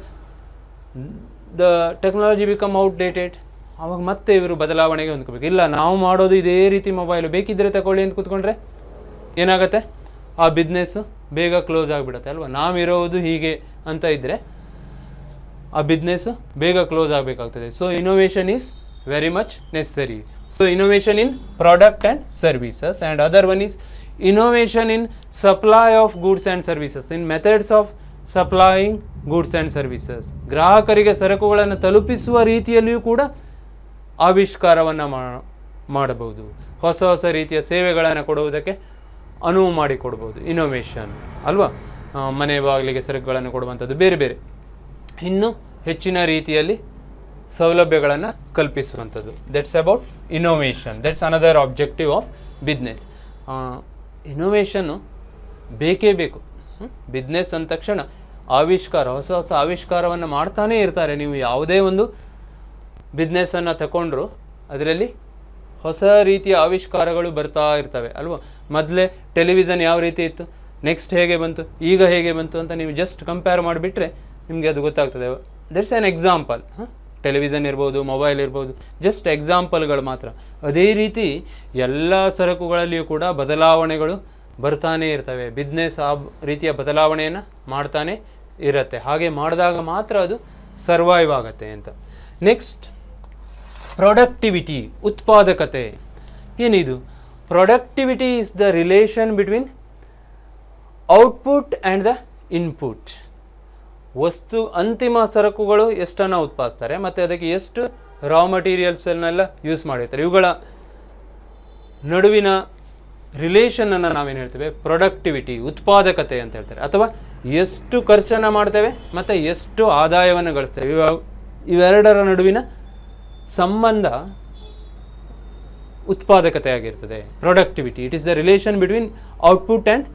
ದ ಟೆಕ್ನಾಲಜಿ ಬಿಕಮ್ ಔಟ್ಡೇಟೆಡ್. ಆವಾಗ ಮತ್ತೆ ಇವರು ಬದಲಾವಣೆಗೆ ಹೊಂದ್ಕೋಬೇಕು. ಇಲ್ಲ, ನಾವು ಮಾಡೋದು ಇದೇ ರೀತಿ ಮೊಬೈಲು, ಬೇಕಿದ್ದರೆ ತಗೊಳ್ಳಿ ಅಂತ ಕೂತ್ಕೊಂಡ್ರೆ ಏನಾಗುತ್ತೆ? ಆ ಬಿಸ್ನೆಸ್ಸು ಬೇಗ ಕ್ಲೋಸ್ ಆಗಿಬಿಡುತ್ತೆ ಅಲ್ವಾ. ನಾವಿರೋದು ಹೀಗೆ ಅಂತ ಇದ್ದರೆ ಆ ಬಿಸ್ನೆಸ್ಸು ಬೇಗ ಕ್ಲೋಸ್ ಆಗಬೇಕಾಗ್ತದೆ. So innovation is very much necessary. So innovation in product and services. And other one is innovation in supply of goods and services, in methods of supplying goods and services. ಗ್ರಾಹಕರಿಗೆ ಸರಕುಗಳನ್ನು ತಲುಪಿಸುವ ರೀತಿಯಲ್ಲಿಯೂ ಕೂಡ ಆವಿಷ್ಕಾರವನ್ನು ಮಾಡಬಹುದು. ಹೊಸ ಹೊಸ ರೀತಿಯ ಸೇವೆಗಳನ್ನು ಕೊಡುವುದಕ್ಕೆ ಅನುವು ಮಾಡಿಕೊಡ್ಬೋದು ಇನೋವೇಷನ್ ಅಲ್ವಾ. ಮನೆ ಬಾಗಿಲಿಗೆ ಸರಕುಗಳನ್ನು ಕೊಡುವಂಥದ್ದು, ಬೇರೆ ಬೇರೆ ಇನ್ನೂ ಹೆಚ್ಚಿನ ರೀತಿಯಲ್ಲಿ ಸೌಲಭ್ಯಗಳನ್ನು ಕಲ್ಪಿಸುವಂಥದ್ದು. That's about innovation. That's another objective of business. Innovation ಬೇಕೇ ಬೇಕು. ಬಿಸ್ನೆಸ್ ಅಂದ ತಕ್ಷಣ ಆವಿಷ್ಕಾರ, ಹೊಸ ಹೊಸ ಆವಿಷ್ಕಾರವನ್ನು ಮಾಡ್ತಾನೇ ಇರ್ತಾರೆ. ನೀವು ಯಾವುದೇ ಒಂದು ಬಿಸ್ನೆಸ್ಸನ್ನು ತಗೊಂಡ್ರು ಅದರಲ್ಲಿ ಹೊಸ ರೀತಿಯ ಆವಿಷ್ಕಾರಗಳು ಬರ್ತಾ ಇರ್ತವೆ ಅಲ್ವಾ. ಮೊದಲೇ ಟೆಲಿವಿಷನ್ ಯಾವ ರೀತಿ ಇತ್ತು, ನೆಕ್ಸ್ಟ್ ಹೇಗೆ ಬಂತು, ಈಗ ಹೇಗೆ ಬಂತು ಅಂತ ನೀವು ಜಸ್ಟ್ ಕಂಪೇರ್ ಮಾಡಿಬಿಟ್ರೆ ನಿಮಗೆ ಅದು ಗೊತ್ತಾಗ್ತದೆ. That's an example. ಟೆಲಿವಿಷನ್ ಇರ್ಬೋದು, ಮೊಬೈಲ್ ಇರ್ಬೋದು, ಜಸ್ಟ್ ಎಕ್ಸಾಂಪಲ್ಗಳು ಮಾತ್ರ. ಅದೇ ರೀತಿ ಎಲ್ಲ ಸರಕುಗಳಲ್ಲಿಯೂ ಕೂಡ ಬದಲಾವಣೆಗಳು ಬರ್ತಾನೆ ಇರ್ತವೆ. ಬಿಸ್ನೆಸ್ ಆ ರೀತಿಯ ಬದಲಾವಣೆಯನ್ನು ಮಾಡ್ತಾನೆ ಇರುತ್ತೆ. ಹಾಗೆ ಮಾಡಿದಾಗ ಮಾತ್ರ ಅದು ಸರ್ವೈವ್ ಆಗುತ್ತೆ ಅಂತ. ನೆಕ್ಸ್ಟ್ ಪ್ರೊಡಕ್ಟಿವಿಟಿ, ಉತ್ಪಾದಕತೆ. ಏನಿದು? Productivity is the relation between output and the input. ವಸ್ತು, ಅಂತಿಮ ಸರಕುಗಳು ಎಷ್ಟನ್ನು ಉತ್ಪಾದಿಸ್ತಾರೆ ಮತ್ತು ಅದಕ್ಕೆ ಎಷ್ಟು ರಾ ಮಟೀರಿಯಲ್ಸನ್ನೆಲ್ಲ ಯೂಸ್ ಮಾಡಿರ್ತಾರೆ, ಇವುಗಳ ನಡುವಿನ ರಿಲೇಷನನ್ನು ನಾವೇನು ಹೇಳ್ತೇವೆ, ಪ್ರೊಡಕ್ಟಿವಿಟಿ, ಉತ್ಪಾದಕತೆ ಅಂತ ಹೇಳ್ತಾರೆ. ಅಥವಾ ಎಷ್ಟು ಖರ್ಚನ್ನು ಮಾಡ್ತೇವೆ ಮತ್ತು ಎಷ್ಟು ಆದಾಯವನ್ನು ಗಳಿಸ್ತೇವೆ, ಇವೆರಡರ ನಡುವಿನ ಸಂಬಂಧ ಉತ್ಪಾದಕತೆ ಆಗಿರ್ತದೆ, productivity. It is the relation between output and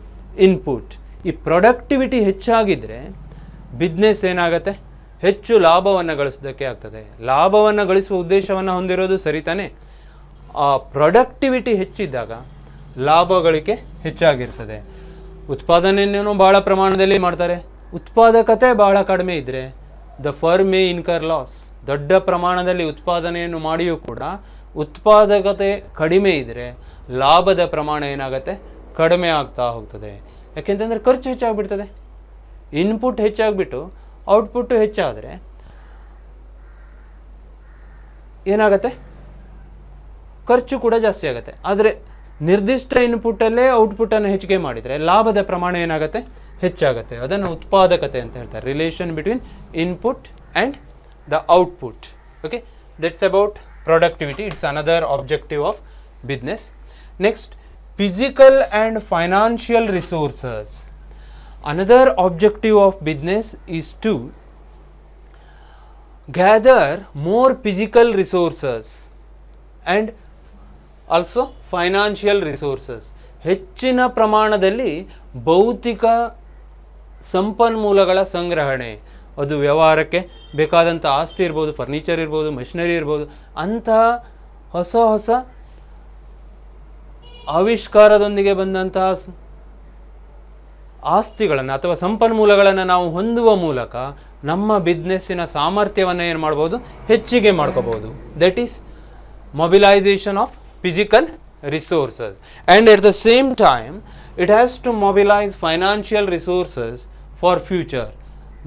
input. ಈ ಪ್ರೊಡಕ್ಟಿವಿಟಿ ಹೆಚ್ಚಾಗಿದ್ದರೆ ಬಿಸ್ನೆಸ್ ಏನಾಗುತ್ತೆ, ಹೆಚ್ಚು ಲಾಭವನ್ನು ಗಳಿಸೋದಕ್ಕೆ ಆಗ್ತದೆ. ಲಾಭವನ್ನು ಗಳಿಸುವ ಉದ್ದೇಶವನ್ನು ಹೊಂದಿರೋದು ಸರಿ ತಾನೇ. ಆ ಪ್ರೊಡಕ್ಟಿವಿಟಿ ಹೆಚ್ಚಿದ್ದಾಗ ಲಾಭ ಗಳಿಕೆ ಹೆಚ್ಚಾಗಿರ್ತದೆ. ಉತ್ಪಾದನೆಯನ್ನು ಭಾಳ ಪ್ರಮಾಣದಲ್ಲಿ ಮಾಡ್ತಾರೆ, ಉತ್ಪಾದಕತೆ ಭಾಳ ಕಡಿಮೆ ಇದ್ದರೆ the firm May incur loss. ದೊಡ್ಡ ಪ್ರಮಾಣದಲ್ಲಿ ಉತ್ಪಾದನೆಯನ್ನು ಮಾಡಿಯೂ ಕೂಡ ಉತ್ಪಾದಕತೆ ಕಡಿಮೆ ಇದ್ದರೆ ಲಾಭದ ಪ್ರಮಾಣ ಏನಾಗುತ್ತೆ, ಕಡಿಮೆ ಆಗ್ತಾ ಹೋಗ್ತದೆ. ಯಾಕೆಂತಂದರೆ ಖರ್ಚು ಹೆಚ್ಚಾಗಿಬಿಡ್ತದೆ. ಇನ್ಪುಟ್ ಹೆಚ್ಚಾಗಿಬಿಟ್ಟು ಔಟ್ಪುಟ್ಟು ಹೆಚ್ಚಾದರೆ ಏನಾಗುತ್ತೆ, ಖರ್ಚು ಕೂಡ ಜಾಸ್ತಿ ಆಗುತ್ತೆ. ಆದರೆ ನಿರ್ದಿಷ್ಟ ಇನ್ಪುಟ್ಟಲ್ಲೇ ಔಟ್ಪುಟ್ಟನ್ನು ಹೆಚ್ಚಿಗೆ ಮಾಡಿದರೆ ಲಾಭದ ಪ್ರಮಾಣ ಏನಾಗುತ್ತೆ, ಹೆಚ್ಚಾಗುತ್ತೆ. ಅದನ್ನು ಉತ್ಪಾದಕತೆ ಅಂತ ಹೇಳ್ತಾರೆ, relation between input and the output. Okay, that's about productivity. It's another objective of business. Next, physical and financial resources. Another objective of business is to gather more physical resources and also financial resources. ಹೆಚ್ಚಿನ ಪ್ರಮಾಣದಲ್ಲಿ ಭೌತಿಕ ಸಂಪನ್ಮೂಲಗಳ ಸಂಗ್ರಹಣೆ. ಅದು ವ್ಯವಹಾರಕ್ಕೆ ಬೇಕಾದಂಥ ಆಸ್ತಿ ಇರ್ಬೋದು, ಫರ್ನಿಚರ್ ಇರ್ಬೋದು, ಮಷಿನರಿ ಇರ್ಬೋದು. ಅಂತಹ ಹೊಸ ಹೊಸ ಆವಿಷ್ಕಾರದೊಂದಿಗೆ ಬಂದಂತಹ ಆಸ್ತಿಗಳನ್ನು ಅಥವಾ ಸಂಪನ್ಮೂಲಗಳನ್ನು ನಾವು ಹೊಂದುವ ಮೂಲಕ ನಮ್ಮ ಬಿಸ್ನೆಸ್ಸಿನ ಸಾಮರ್ಥ್ಯವನ್ನು ಏನು ಮಾಡ್ಬೋದು, ಹೆಚ್ಚಿಗೆ ಮಾಡ್ಕೋಬೋದು. That is mobilisation of physical resources. And at the same time it has to mobilise financial resources for future.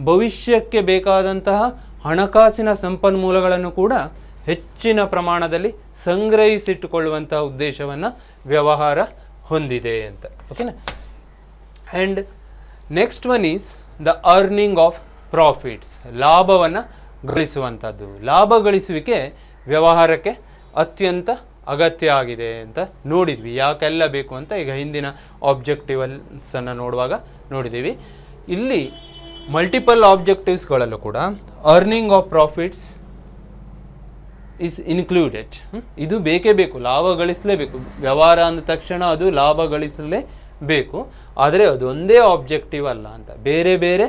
ಭವಿಷ್ಯಕ್ಕೆ ಬೇಕಾದಂತಹ ಹಣಕಾಸಿನ ಸಂಪನ್ಮೂಲಗಳನ್ನು ಕೂಡ ಹೆಚ್ಚಿನ ಪ್ರಮಾಣದಲ್ಲಿ ಸಂಗ್ರಹಿಸಿಟ್ಟುಕೊಳ್ಳುವಂತಹ ಉದ್ದೇಶವನ್ನು ವ್ಯವಹಾರ ಹೊಂದಿದೆ ಅಂತ. ಓಕೆನಾ. And next one is the earning of profits. ಲಾಭವನ್ನು ಗಳಿಸುವಂಥದ್ದು. ಲಾಭ ಗಳಿಸುವಿಕೆ ವ್ಯವಹಾರಕ್ಕೆ ಅತ್ಯಂತ ಅಗತ್ಯ ಆಗಿದೆ ಅಂತ ನೋಡಿದ್ವಿ. ಯಾಕೆಲ್ಲ ಬೇಕು ಅಂತ ಈಗ ಹಿಂದಿನ ಆಬ್ಜೆಕ್ಟಿವ್ಸನ್ನು ನೋಡುವಾಗ ನೋಡಿದ್ದೀವಿ. ಇಲ್ಲಿ ಮಲ್ಟಿಪಲ್ ಆಬ್ಜೆಕ್ಟಿವ್ಸ್ಗಳಲ್ಲೂ ಕೂಡ earning of profits is included. ಇದು ಬೇಕೇ ಬೇಕು, ಲಾಭ ಗಳಿಸಲೇಬೇಕು. ವ್ಯವಹಾರ ಅಂದ ತಕ್ಷಣ ಅದು ಲಾಭ ಗಳಿಸಲೇಬೇಕು. ಆದರೆ ಅದು ಒಂದೇ ಆಬ್ಜೆಕ್ಟಿವ್ ಅಲ್ಲ ಅಂತ, ಬೇರೆ ಬೇರೆ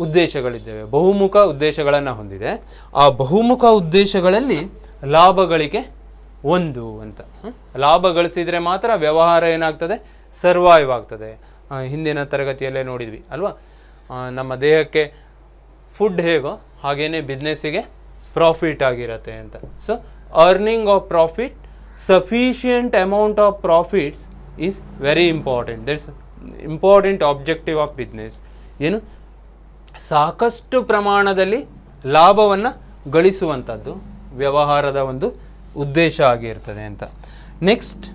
ಉದ್ದೇಶಗಳಿದ್ದೇವೆ, ಬಹುಮುಖ ಉದ್ದೇಶಗಳನ್ನು ಹೊಂದಿದೆ. ಆ ಬಹುಮುಖ ಉದ್ದೇಶಗಳಲ್ಲಿ ಲಾಭ ಗಳಿಕೆ ಒಂದು ಅಂತ. ಲಾಭ ಗಳಿಸಿದರೆ ಮಾತ್ರ ವ್ಯವಹಾರ ಏನಾಗ್ತದೆ, ಸರ್ವೈವ್ ಆಗ್ತದೆ. ಹಿಂದಿನ ತರಗತಿಯಲ್ಲೇ ನೋಡಿದ್ವಿ ಅಲ್ವಾ. ನಮ್ಮ ದೇಹಕ್ಕೆ ಫುಡ್ ಹೇಗೋ ಹಾಗೇನೆ ಬಿಸ್ನೆಸ್ಸಿಗೆ ಪ್ರಾಫಿಟ್ ಆಗಿರತ್ತೆ ಅಂತ. So earning of profit, sufficient amount of profits is very important. That's important objective of business. ಏನು, ಸಾಕಷ್ಟು ಪ್ರಮಾಣದಲ್ಲಿ ಲಾಭವನ್ನು ಗಳಿಸುವಂಥದ್ದು ವ್ಯವಹಾರದ ಒಂದು ಉದ್ದೇಶ ಆಗಿರ್ತದೆ ಅಂತ. Next,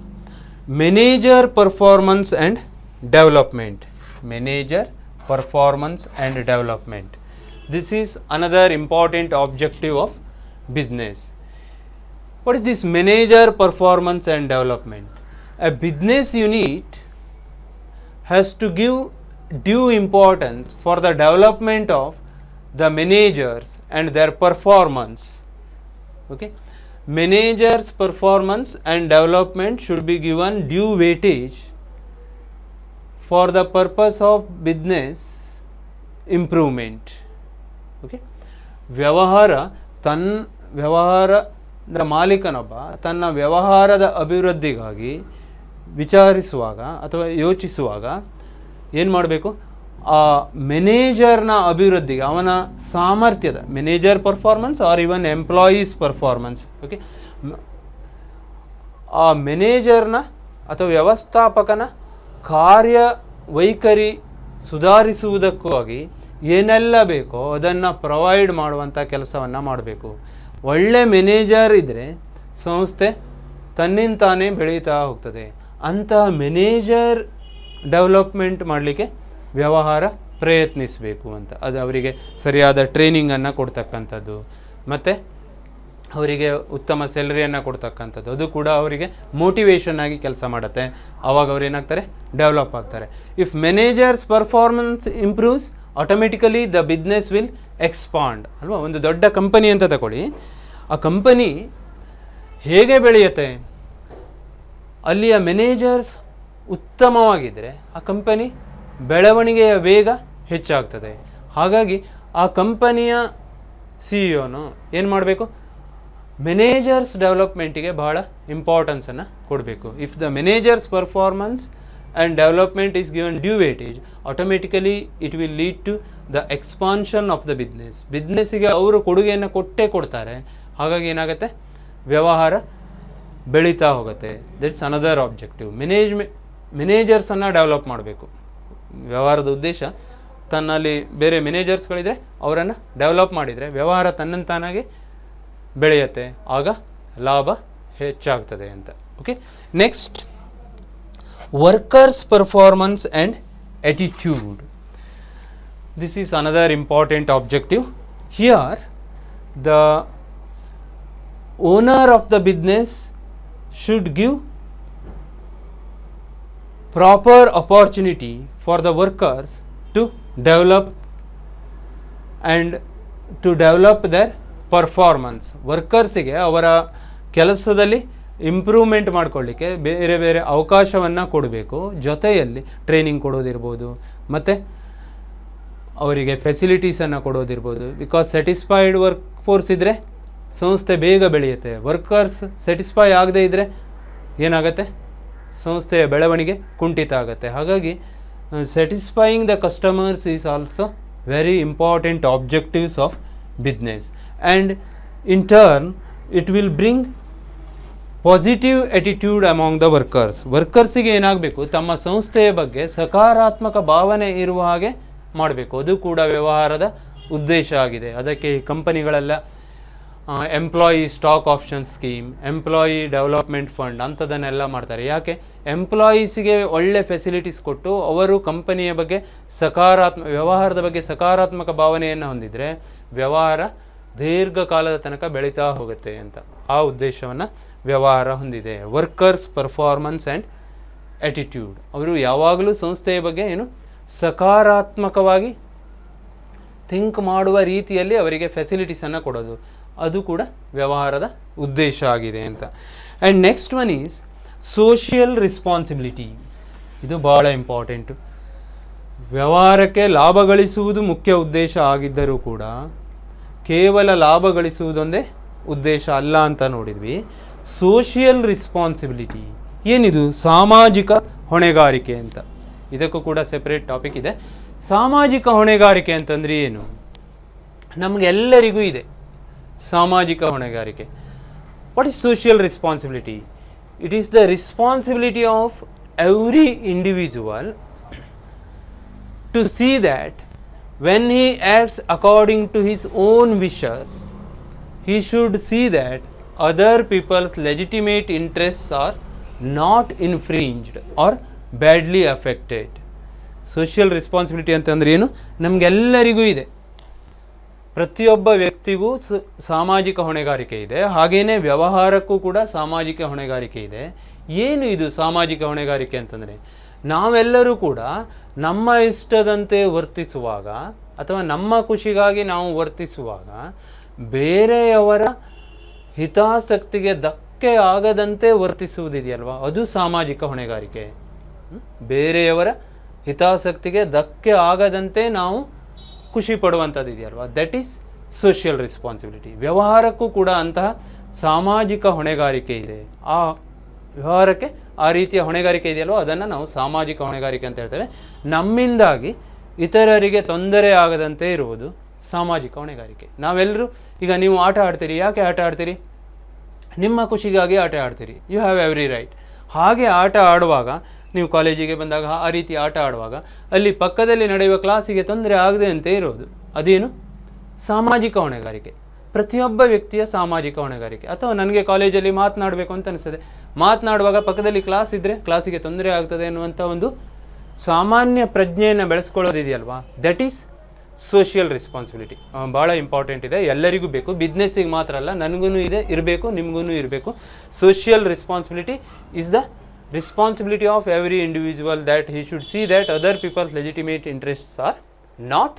manager performance and development. Manager performance and development. This is another important objective of business. What is this manager performance and development? A business unit has to give due importance for the development of the managers and their performance. Okay, managers performance and development should be given due weightage for the purpose of business improvement. Okay, ವ್ಯವಹಾರದ ಮಾಲೀಕನೊಬ್ಬ ತನ್ನ ವ್ಯವಹಾರದ ಅಭಿವೃದ್ಧಿಗಾಗಿ ವಿಚಾರಿಸುವಾಗ ಅಥವಾ ಯೋಚಿಸುವಾಗ ಏನು ಮಾಡಬೇಕು, ಆ ಮ್ಯಾನೇಜರ್ನ ಅಭಿವೃದ್ಧಿಗೆ, ಅವನ ಸಾಮರ್ಥ್ಯದ, ಮ್ಯಾನೇಜರ್ ಪರ್ಫಾರ್ಮೆನ್ಸ್ ಆರ್ ಇವನ್ ಎಂಪ್ಲಾಯೀಸ್ ಪರ್ಫಾರ್ಮೆನ್ಸ್. ಓಕೆ, ಆ ಮ್ಯಾನೇಜರ್ನ ಅಥವಾ ವ್ಯವಸ್ಥಾಪಕನ ಕಾರ್ಯವೈಖರಿ ಸುಧಾರಿಸುವುದಕ್ಕಾಗಿ ಏನೆಲ್ಲ ಬೇಕೋ ಅದನ್ನು ಪ್ರೊವೈಡ್ ಮಾಡುವಂಥ ಕೆಲಸವನ್ನು ಮಾಡಬೇಕು. ಒಳ್ಳೆ ಮ್ಯಾನೇಜರ್ ಇದ್ದರೆ ಸಂಸ್ಥೆ ತನ್ನಿಂತಾನೇ ಬೆಳೀತಾ ಹೋಗ್ತದೆ. ಅಂತಹ ಮ್ಯಾನೇಜರ್ ಡೆವಲಪ್ಮೆಂಟ್ ಮಾಡಲಿಕ್ಕೆ ವ್ಯವಹಾರ ಪ್ರಯತ್ನಿಸಬೇಕು ಅಂತ. ಅದು ಅವರಿಗೆ ಸರಿಯಾದ ಟ್ರೈನಿಂಗನ್ನು ಕೊಡ್ತಕ್ಕಂಥದ್ದು, ಮತ್ತು ಅವರಿಗೆ ಉತ್ತಮ ಸ್ಯಾಲರಿಯನ್ನು ಕೊಡ್ತಕ್ಕಂಥದ್ದು, ಅದು ಕೂಡ ಅವರಿಗೆ ಮೋಟಿವೇಶನ್ ಆಗಿ ಕೆಲಸ ಮಾಡುತ್ತೆ. ಆವಾಗ ಅವ್ರು ಏನಾಗ್ತಾರೆ, ಡೆವಲಪ್ ಆಗ್ತಾರೆ. If managers performance improves automatically the business will expand ಅಲ್ವಾ. ಒಂದು ದೊಡ್ಡ ಕಂಪನಿ ಅಂತ ತಗೊಳ್ಳಿ, ಆ ಕಂಪನಿ ಹೇಗೆ ಬೆಳೆಯುತ್ತೆ, ಅಲ್ಲಿಯ ಮ್ಯಾನೇಜರ್ಸ್ ಉತ್ತಮವಾಗಿದ್ದರೆ ಆ ಕಂಪನಿ ಬೆಳವಣಿಗೆಯ ವೇಗ ಹೆಚ್ಚಾಗ್ತದೆ. ಹಾಗಾಗಿ ಆ ಕಂಪನಿಯ CEO ಏನು ಮಾಡಬೇಕು, ಮ್ಯಾನೇಜರ್ಸ್ ಡೆವಲಪ್ಮೆಂಟಿಗೆ ಬಹಳ ಇಂಪಾರ್ಟೆನ್ಸನ್ನು ಕೊಡಬೇಕು. If the managers performance and development is given due weightage automatically it will lead to the expansion of the ಬಿಸ್ನೆಸ್ಸಿಗೆ ಅವರು ಕೊಡುಗೆಯನ್ನು ಕೊಡ್ತಾರೆ. ಹಾಗಾಗಿ ಏನಾಗುತ್ತೆ, ವ್ಯವಹಾರ ಬೆಳೀತಾ ಹೋಗುತ್ತೆ. That's another objective. ಮ್ಯಾನೇಜರ್ಸನ್ನು ಡೆವಲಪ್ ಮಾಡಬೇಕು. ವ್ಯವಹಾರದ ಉದ್ದೇಶ ತನ್ನಲ್ಲಿ ಬೇರೆ ಮ್ಯಾನೇಜರ್ಸ್ಗಳಿದ್ರೆ ಅವರನ್ನು ಡೆವಲಪ್ ಮಾಡಿದರೆ ವ್ಯವಹಾರ ತನ್ನಂತಾನಾಗಿ ಬೆಳೆಯುತ್ತೆ, ಆಗ ಲಾಭ ಹೆಚ್ಚಾಗ್ತದೆ ಅಂತ. Okay, next workers performance and attitude. This is another important objective. Here the owner of the business should give proper opportunity for the workers to develop and to develop their performance. ವರ್ಕರ್ಸಿಗೆ ಅವರ ಕೆಲಸದಲ್ಲಿ improvement ಮಾಡ್ಕೊಳ್ಳಿಕ್ಕೆ ಬೇರೆ ಬೇರೆ ಅವಕಾಶವನ್ನು ಕೊಡಬೇಕು. ಜೊತೆಯಲ್ಲಿ training ಕೊಡೋದಿರ್ಬೋದು, ಮತ್ತು ಅವರಿಗೆ ಫೆಸಿಲಿಟೀಸನ್ನು ಕೊಡೋದಿರ್ಬೋದು. ಬಿಕಾಸ್ ಸ್ಯಾಟಿಸ್ಫೈಡ್ ವರ್ಕ್ ಫೋರ್ಸ್ ಇದ್ದರೆ ಸಂಸ್ಥೆ ಬೇಗ ಬೆಳೆಯುತ್ತೆ. ವರ್ಕರ್ಸ್ ಸ್ಯಾಟಿಸ್ಫೈ ಆಗದೇ ಇದ್ದರೆ ಏನಾಗುತ್ತೆ, ಸಂಸ್ಥೆಯ ಬೆಳವಣಿಗೆ ಕುಂಠಿತ ಆಗುತ್ತೆ. ಹಾಗಾಗಿ satisfying the customers is also very important objectives of business. And in turn it will bring positive attitude among the ವರ್ಕರ್ಸಿಗೆ ಏನಾಗಬೇಕು, ತಮ್ಮ ಸಂಸ್ಥೆಯ ಬಗ್ಗೆ ಸಕಾರಾತ್ಮಕ ಭಾವನೆ ಇರುವ ಹಾಗೆ ಮಾಡಬೇಕು. ಅದು ಕೂಡ ವ್ಯವಹಾರದ ಉದ್ದೇಶ ಆಗಿದೆ. ಅದಕ್ಕೆ ಈ ಕಂಪನಿಗಳೆಲ್ಲ employee stock option scheme, employee development fund ಅಂಥದ್ದನ್ನೆಲ್ಲ ಮಾಡ್ತಾರೆ. ಯಾಕೆ, ಎಂಪ್ಲಾಯೀಸಿಗೆ ಒಳ್ಳೆ ಫೆಸಿಲಿಟೀಸ್ ಕೊಟ್ಟು ಅವರು ಕಂಪನಿಯ ಬಗ್ಗೆ ವ್ಯವಹಾರದ ಬಗ್ಗೆ ಸಕಾರಾತ್ಮಕ ಭಾವನೆಯನ್ನು ಹೊಂದಿದರೆ ವ್ಯವಹಾರ ದೀರ್ಘಕಾಲದ ತನಕ ಬೆಳೀತಾ ಹೋಗುತ್ತೆ ಅಂತ. ಆ ಉದ್ದೇಶವನ್ನು ವ್ಯವಹಾರ ಹೊಂದಿದೆ. ವರ್ಕರ್ಸ್ ಪರ್ಫಾರ್ಮೆನ್ಸ್ ಆ್ಯಂಡ್ ಆ್ಯಟಿಟ್ಯೂಡ್, ಅವರು ಯಾವಾಗಲೂ ಸಂಸ್ಥೆಯ ಬಗ್ಗೆ ಸಕಾರಾತ್ಮಕವಾಗಿ ಥಿಂಕ್ ಮಾಡುವ ರೀತಿಯಲ್ಲಿ ಅವರಿಗೆ ಫೆಸಿಲಿಟೀಸನ್ನು ಕೊಡೋದು, ಅದು ಕೂಡ ವ್ಯವಹಾರದ ಉದ್ದೇಶ ಆಗಿದೆ ಅಂತ. And next one is social responsibility. ಇದು ಭಾಳ ಇಂಪಾರ್ಟೆಂಟು. ವ್ಯವಹಾರಕ್ಕೆ ಲಾಭ ಗಳಿಸುವುದು ಮುಖ್ಯ ಉದ್ದೇಶ ಆಗಿದ್ದರೂ ಕೂಡ ಕೇವಲ ಲಾಭ ಗಳಿಸುವುದೊಂದೇ ಉದ್ದೇಶ ಅಲ್ಲ ಅಂತ ನೋಡಿದ್ವಿ. ಸೋಷಿಯಲ್ ರೆಸ್ಪಾನ್ಸಿಬಿಲಿಟಿ ಏನಿದು, ಸಾಮಾಜಿಕ ಹೊಣೆಗಾರಿಕೆ ಅಂತ. ಇದಕ್ಕೂ ಕೂಡ ಸೆಪ್ರೇಟ್ ಟಾಪಿಕ್ ಇದೆ. ಸಾಮಾಜಿಕ ಹೊಣೆಗಾರಿಕೆ ಅಂತಂದರೆ ಏನು, ನಮಗೆಲ್ಲರಿಗೂ ಇದೆ ಸಾಮಾಜಿಕ ಹೊಣೆಗಾರಿಕೆ. What is social responsibility? It is the responsibility of every individual to see that when he acts according to his own wishes, he should see that other people's legitimate interests are not infringed or badly affected. Social responsibility ಅಂತಂದ್ರೆ ಏನು, ನಮಗೆಲ್ಲರಿಗೂ ಇದೆ. ಪ್ರತಿಯೊಬ್ಬ ವ್ಯಕ್ತಿಗೂ ಸಾಮಾಜಿಕ ಹೊಣೆಗಾರಿಕೆ ಇದೆ. ಹಾಗೆಯೇ ವ್ಯವಹಾರಕ್ಕೂ ಕೂಡ ಸಾಮಾಜಿಕ ಹೊಣೆಗಾರಿಕೆ ಇದೆ. ಏನು ಇದು ಸಾಮಾಜಿಕ ಹೊಣೆಗಾರಿಕೆ ಅಂತಂದರೆ, ನಾವೆಲ್ಲರೂ ಕೂಡ ನಮ್ಮ ಇಷ್ಟದಂತೆ ವರ್ತಿಸುವಾಗ ಅಥವಾ ನಮ್ಮ ಖುಷಿಗಾಗಿ ನಾವು ವರ್ತಿಸುವಾಗ ಬೇರೆಯವರ ಹಿತಾಸಕ್ತಿಗೆ ಧಕ್ಕೆ ಆಗದಂತೆ ವರ್ತಿಸುವುದಿದೆಯಲ್ವ, ಅದು ಸಾಮಾಜಿಕ ಹೊಣೆಗಾರಿಕೆ. ಬೇರೆಯವರ ಹಿತಾಸಕ್ತಿಗೆ ಧಕ್ಕೆ ಆಗದಂತೆ ನಾವು ಖುಷಿ ಪಡುವಂಥದ್ದು ಇದೆಯಲ್ವ, ದಟ್ ಈಸ್ ಸೋಷಿಯಲ್ ರೆಸ್ಪಾನ್ಸಿಬಿಲಿಟಿ. ವ್ಯವಹಾರಕ್ಕೂ ಕೂಡ ಅಂತಹ ಸಾಮಾಜಿಕ ಹೊಣೆಗಾರಿಕೆ ಇದೆ. ಆ ವ್ಯವಹಾರಕ್ಕೆ ಆ ರೀತಿಯ ಹೊಣೆಗಾರಿಕೆ ಇದೆಯಲ್ವ, ಅದನ್ನು ನಾವು ಸಾಮಾಜಿಕ ಹೊಣೆಗಾರಿಕೆ ಅಂತ ಹೇಳ್ತೇವೆ. ನಮ್ಮಿಂದಾಗಿ ಇತರರಿಗೆ ತೊಂದರೆ ಆಗದಂತೆ ಇರುವುದು ಸಾಮಾಜಿಕ ಹೊಣೆಗಾರಿಕೆ. ನಾವೆಲ್ಲರೂ ಈಗ ನೀವು ಆಟ ಆಡ್ತೀರಿ, ಯಾಕೆ ಆಟ ಆಡ್ತೀರಿ? ನಿಮ್ಮ ಖುಷಿಗಾಗಿ ಆಟ ಆಡ್ತೀರಿ. You have every right. ಹಾಗೆ ಆಟ ಆಡುವಾಗ, ನೀವು ಕಾಲೇಜಿಗೆ ಬಂದಾಗ ಆ ರೀತಿ ಆಟ ಆಡುವಾಗ ಅಲ್ಲಿ ಪಕ್ಕದಲ್ಲಿ ನಡೆಯುವ ಕ್ಲಾಸಿಗೆ ತೊಂದರೆ ಆಗದೆ ಅಂತೆ ಇರೋದು, ಅದೇನು ಸಾಮಾಜಿಕ ಹೊಣೆಗಾರಿಕೆ. ಪ್ರತಿಯೊಬ್ಬ ವ್ಯಕ್ತಿಯ ಸಾಮಾಜಿಕ ಹೊಣೆಗಾರಿಕೆ. ಅಥವಾ ನನಗೆ ಕಾಲೇಜಲ್ಲಿ ಮಾತನಾಡಬೇಕು ಅಂತ ಅನಿಸ್ತದೆ, ಮಾತನಾಡುವಾಗ ಪಕ್ಕದಲ್ಲಿ ಕ್ಲಾಸ್ ಇದ್ದರೆ ಕ್ಲಾಸಿಗೆ ತೊಂದರೆ ಆಗ್ತದೆ ಅನ್ನುವಂಥ ಒಂದು ಸಾಮಾನ್ಯ ಪ್ರಜ್ಞೆಯನ್ನು ಬೆಳೆಸ್ಕೊಳ್ಳೋದಿದೆಯಲ್ವಾ, ದಟ್ ಈಸ್ ಸೋಷಿಯಲ್ ರೆಸ್ಪಾನ್ಸಿಬಿಲಿಟಿ ಭಾಳ ಇಂಪಾರ್ಟೆಂಟ್ ಇದೆ, ಎಲ್ಲರಿಗೂ ಬೇಕು, ಬಿಸ್ನೆಸ್ಸಿಗೆ ಮಾತ್ರ ಅಲ್ಲ, ನನಗೂ ಇದೆ, ಇರಬೇಕು, ನಿಮಗೂ ಇರಬೇಕು. Social responsibility is the responsibility of every individual that he should see that other people's legitimate interests are not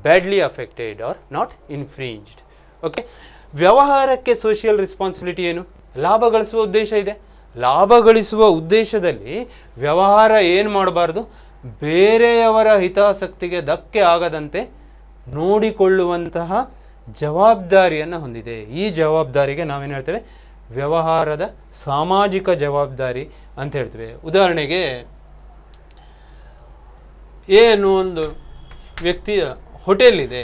badly affected or not infringed. Okay, ವ್ಯವಹಾರಕ್ಕೆ ಸೋಷಿಯಲ್ ರೆಸ್ಪಾನ್ಸಿಬಿಲಿಟಿ ಏನು? ಲಾಭ ಗಳಿಸುವ ಉದ್ದೇಶ ಇದೆ. ಲಾಭ ಗಳಿಸುವ ಉದ್ದೇಶದಲ್ಲಿ ವ್ಯವಹಾರ ಏನು ಮಾಡಬಾರ್ದು? ಬೇರೆಯವರ ಹಿತಾಸಕ್ತಿಗೆ ಧಕ್ಕೆ ಆಗದಂತೆ ನೋಡಿಕೊಳ್ಳುವಂತಹ ಜವಾಬ್ದಾರಿಯನ್ನು ಹೊಂದಿದೆ. ಈ ಜವಾಬ್ದಾರಿಗೆ ನಾವೇನು ಹೇಳ್ತೇವೆ? ವ್ಯವಹಾರದ ಸಾಮಾಜಿಕ ಜವಾಬ್ದಾರಿ ಅಂತ ಹೇಳ್ತೇವೆ. ಉದಾಹರಣೆಗೆ, ಏನು ಒಂದು ವ್ಯಕ್ತಿಯ ಹೋಟೆಲ್ ಇದೆ,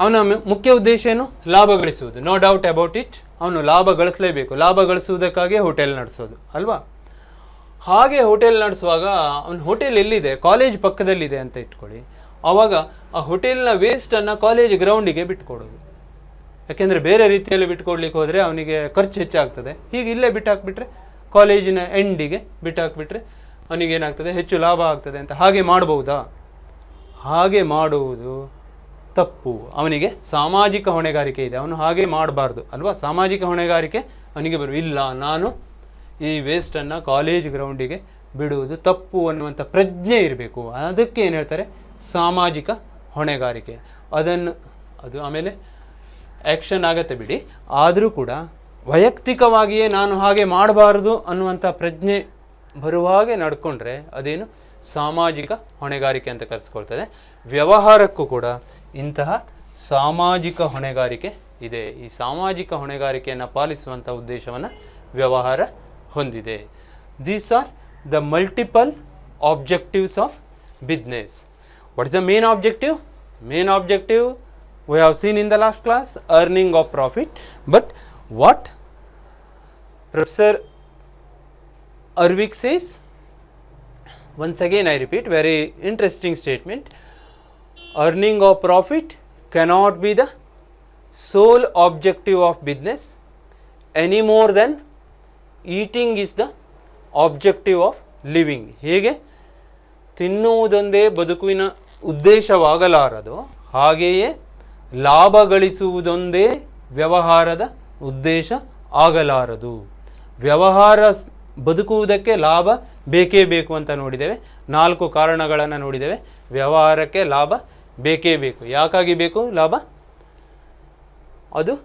ಅವನ ಮುಖ್ಯ ಉದ್ದೇಶ ಏನು? ಲಾಭ ಗಳಿಸುವುದು. ನೋ ಡೌಟ್ ಅಬೌಟ್ ಇಟ್, ಅವನು ಲಾಭ ಗಳಿಸಲೇಬೇಕು. ಲಾಭ ಗಳಿಸುವುದಕ್ಕಾಗಿ ಹೋಟೆಲ್ ನಡೆಸೋದು ಅಲ್ವಾ? ಹಾಗೆ ಹೋಟೆಲ್ ನಡೆಸುವಾಗ ಅವನ ಹೋಟೆಲ್ ಎಲ್ಲಿದೆ? ಕಾಲೇಜ್ ಪಕ್ಕದಲ್ಲಿದೆ ಅಂತ ಇಟ್ಕೊಳ್ಳಿ. ಆವಾಗ ಆ ಹೋಟೆಲ್ನ ವೇಸ್ಟನ್ನು ಕಾಲೇಜ್ ಗ್ರೌಂಡಿಗೆ ಬಿಟ್ಕೊಡೋದು. ಯಾಕೆಂದರೆ ಬೇರೆ ರೀತಿಯಲ್ಲಿ ಬಿಟ್ಕೊಡ್ಲಿಕ್ಕೆ ಹೋದರೆ ಅವನಿಗೆ ಖರ್ಚು ಹೆಚ್ಚಾಗ್ತದೆ. ಹೀಗೆ ಇಲ್ಲೇ ಬಿಟ್ಟಾಕ್ಬಿಟ್ರೆ, ಕಾಲೇಜಿನ ಎಂಡಿಗೆ ಬಿಟ್ಟಾಕ್ಬಿಟ್ರೆ ಅವನಿಗೇನಾಗ್ತದೆ? ಹೆಚ್ಚು ಲಾಭ ಆಗ್ತದೆ ಅಂತ. ಹಾಗೆ ಮಾಡ್ಬೋದಾ? ಹಾಗೆ ಮಾಡುವುದು ತಪ್ಪು. ಅವನಿಗೆ ಸಾಮಾಜಿಕ ಹೊಣೆಗಾರಿಕೆ ಇದೆ, ಅವನು ಹಾಗೆ ಮಾಡಬಾರ್ದು ಅಲ್ವಾ? ಸಾಮಾಜಿಕ ಹೊಣೆಗಾರಿಕೆ ಅವನಿಗೆ ಇಲ್ಲ, ನಾನು ಈ ವೇಸ್ಟನ್ನು ಕಾಲೇಜ್ ಗ್ರೌಂಡಿಗೆ ಬಿಡುವುದು ತಪ್ಪು ಅನ್ನುವಂಥ ಪ್ರಜ್ಞೆ ಇರಬೇಕು. ಅದಕ್ಕೆ ಏನು ಹೇಳ್ತಾರೆ? ಸಾಮಾಜಿಕ ಹೊಣೆಗಾರಿಕೆ. ಅದು ಆಮೇಲೆ ಆ್ಯಕ್ಷನ್ ಆಗತ್ತೆ ಬಿಡಿ, ಆದರೂ ಕೂಡ ವೈಯಕ್ತಿಕವಾಗಿಯೇ ನಾನು ಹಾಗೆ ಮಾಡಬಾರ್ದು ಅನ್ನುವಂಥ ಪ್ರಜ್ಞೆ ಬರುವ ಹಾಗೆ ನಡ್ಕೊಂಡ್ರೆ ಅದೇನು? ಸಾಮಾಜಿಕ ಹೊಣೆಗಾರಿಕೆ ಅಂತ ಕರೆಸ್ಕೊಳ್ತದೆ. ವ್ಯವಹಾರಕ್ಕೂ ಕೂಡ ಇಂತಹ ಸಾಮಾಜಿಕ ಹೊಣೆಗಾರಿಕೆ ಇದೆ. ಈ ಸಾಮಾಜಿಕ ಹೊಣೆಗಾರಿಕೆಯನ್ನು ಪಾಲಿಸುವಂಥ ಉದ್ದೇಶವನ್ನು ವ್ಯವಹಾರ ಹೊಂದಿದೆ. These are the multiple objectives of business. What is the main objective? Main objective we have seen in the last class, earning of profit. But what Professor Arvik says, once again I repeat, very interesting statement, earning of profit cannot be the sole objective of business any more than eating is the objective of living. ಹೇಗೆ ತಿನ್ನುವುದೊಂದೇ ಬದುಕುವಿನ ಉದ್ದೇಶವಾಗಲಾರದು, ಹಾಗೆಯೇ ಲಾಭ ಗಳಿಸುವುದೊಂದೇ ವ್ಯವಹಾರದ ಉದ್ದೇಶ ಆಗಲಾರದು. ವ್ಯವಹಾರ ಬದುಕುವುದಕ್ಕೆ ಲಾಭ ಬೇಕೇ ಬೇಕು ಅಂತ ನೋಡಿದ್ದೇವೆ. 4 ಕಾರಣಗಳನ್ನು ನೋಡಿದ್ದೇವೆ. ವ್ಯವಹಾರಕ್ಕೆ ಲಾಭ ಬೇಕೇ ಬೇಕು. ಯಾಕಾಗಿ ಬೇಕು ಲಾಭ? ಅದು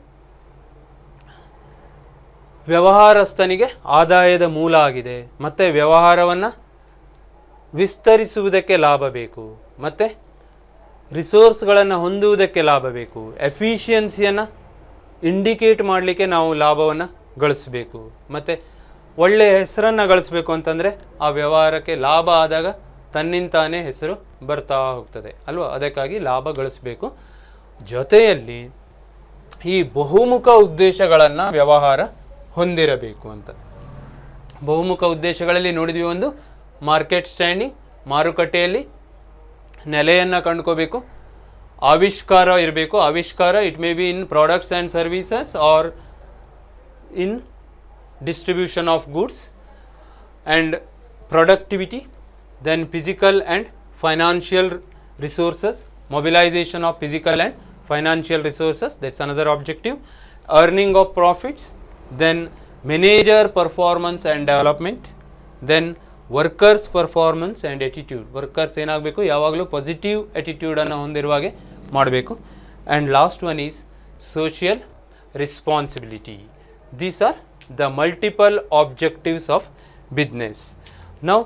ವ್ಯವಹಾರಸ್ಥನಿಗೆ ಆದಾಯದ ಮೂಲ ಆಗಿದೆ. ಮತ್ತು ವ್ಯವಹಾರವನ್ನು ವಿಸ್ತರಿಸುವುದಕ್ಕೆ ಲಾಭ ಬೇಕು. ಮತ್ತು ರಿಸೋರ್ಸ್ಗಳನ್ನು ಹೊಂದುವುದಕ್ಕೆ ಲಾಭ ಬೇಕು. ಎಫಿಷಿಯನ್ಸಿಯನ್ನು ಇಂಡಿಕೇಟ್ ಮಾಡಲಿಕ್ಕೆ ನಾವು ಲಾಭವನ್ನು ಗಳಿಸಬೇಕು. ಮತ್ತು ಒಳ್ಳೆಯ ಹೆಸರನ್ನು ಗಳಿಸಬೇಕು ಅಂತಂದರೆ ಆ ವ್ಯವಹಾರಕ್ಕೆ ಲಾಭ ಆದಾಗ ತನ್ನಿಂತಾನೇ ಹೆಸರು ಬರ್ತಾ ಹೋಗ್ತದೆ ಅಲ್ವಾ? ಅದಕ್ಕಾಗಿ ಲಾಭ ಗಳಿಸಬೇಕು. ಜೊತೆಯಲ್ಲಿ ಈ ಬಹುಮುಖ ಉದ್ದೇಶಗಳನ್ನು ವ್ಯವಹಾರ ಹೊಂದಿರಬೇಕು ಅಂತ. ಬಹುಮುಖ ಉದ್ದೇಶಗಳಲ್ಲಿ ನೋಡಿದ್ವಿ, ಒಂದು ಮಾರ್ಕೆಟ್ ಸ್ಟ್ಯಾಂಡಿಂಗ್, ಮಾರುಕಟ್ಟೆಯಲ್ಲಿ ನೆಲೆಯನ್ನು ಕಂಡುಕೋಬೇಕು. ಆವಿಷ್ಕಾರ ಇರಬೇಕು. ಆವಿಷ್ಕಾರ it may be in products and services or in distribution of goods and productivity. Then physical and financial resources, mobilization of physical and financial resources, that's another objective. Earning of profits, then manager performance and development, then workers performance and attitude. Workers ಏನಾಗಬೇಕು? ಯಾವಾಗಲೂ positive attitude-ಅನ್ನು ಹೊಂದಿರುವಾಗೆ ಮಾಡಬೇಕು. And last one is social responsibility. These are the multiple objectives of business. Now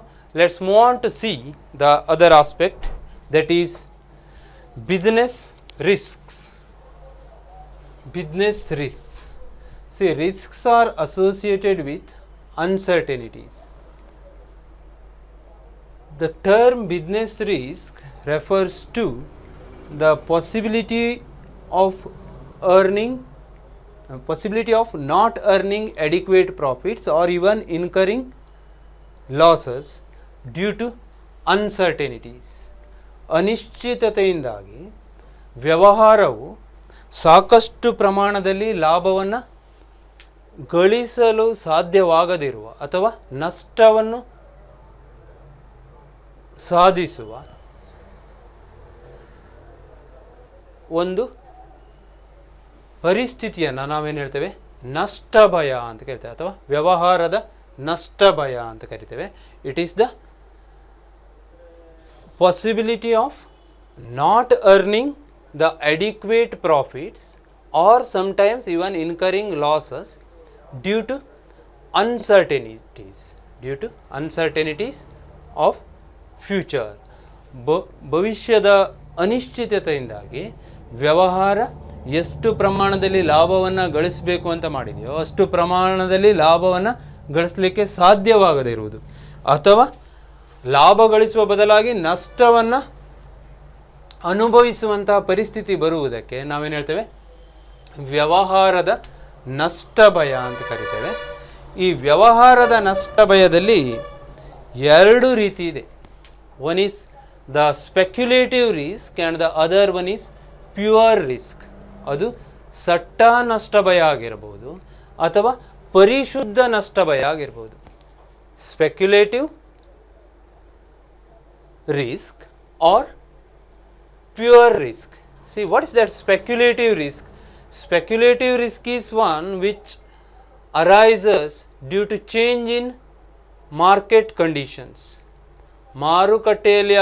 let's move on to see the other aspect, that is business risks. Business risks. See, risks are associated with uncertainties. The term business risk refers to the possibility of not earning adequate profits or even incurring losses due to uncertainties. ಅನಿಶ್ಚಿತತೆಯಿಂದಾಗಿ ವ್ಯವಹಾರವು ಸಾಕಷ್ಟು ಪ್ರಮಾಣದಲ್ಲಿ ಲಾಭವನ್ನು ಗಳಿಸಲು ಸಾಧ್ಯವಾಗದಿರುವ ಅಥವಾ ನಷ್ಟವನ್ನು ಸಾಧಿಸುವ ಒಂದು ಪರಿಸ್ಥಿತಿಯನ್ನು ನಾವೇನು ಹೇಳ್ತೇವೆ, ನಷ್ಟ ಭಯ ಅಂತ ಕರಿತೇವೆ, ಅಥವಾ ವ್ಯವಹಾರದ ನಷ್ಟ ಭಯ ಅಂತ ಕರಿತೇವೆ. It is the possibility of not earning the adequate profits or sometimes even incurring losses due to uncertainties of future. ಭವಿಷ್ಯದ ಅನಿಶ್ಚಿತತೆಯಿಂದಾಗಿ ವ್ಯವಹಾರ ಎಷ್ಟು ಪ್ರಮಾಣದಲ್ಲಿ ಲಾಭವನ್ನು ಗಳಿಸಬೇಕು ಅಂತ ಮಾಡಿದೆಯೋ ಅಷ್ಟು ಪ್ರಮಾಣದಲ್ಲಿ ಲಾಭವನ್ನು ಗಳಿಸಲಿಕ್ಕೆ ಸಾಧ್ಯವಾಗದೇ ಇರುವುದು, ಅಥವಾ ಲಾಭ ಗಳಿಸುವ ಬದಲಾಗಿ ನಷ್ಟವನ್ನು ಅನುಭವಿಸುವಂತಹ ಪರಿಸ್ಥಿತಿ ಬರುವುದಕ್ಕೆ ನಾವೇನು ಹೇಳ್ತೇವೆ, ವ್ಯವಹಾರದ ನಷ್ಟ ಭಯ ಅಂತ ಕರಿತೇವೆ. ಈ ವ್ಯವಹಾರದ ನಷ್ಟ ಭಯದಲ್ಲಿ ಎರಡು ರೀತಿ ಇದೆ. One is the speculative risk and the other one is pure risk. ಅದು ಸಟ್ಟ ನಷ್ಟ ಭಯ ಆಗಿರಬಹುದು ಅಥವಾ ಪರಿಶುದ್ಧ ನಷ್ಟ ಭಯ ಆಗಿರ್ಬೋದು. Speculative risk or pure risk. See, what is that speculative risk? Speculative risk is one which arises due to change in market conditions. ಮಾರುಕಟ್ಟೆಯಲ್ಲಿ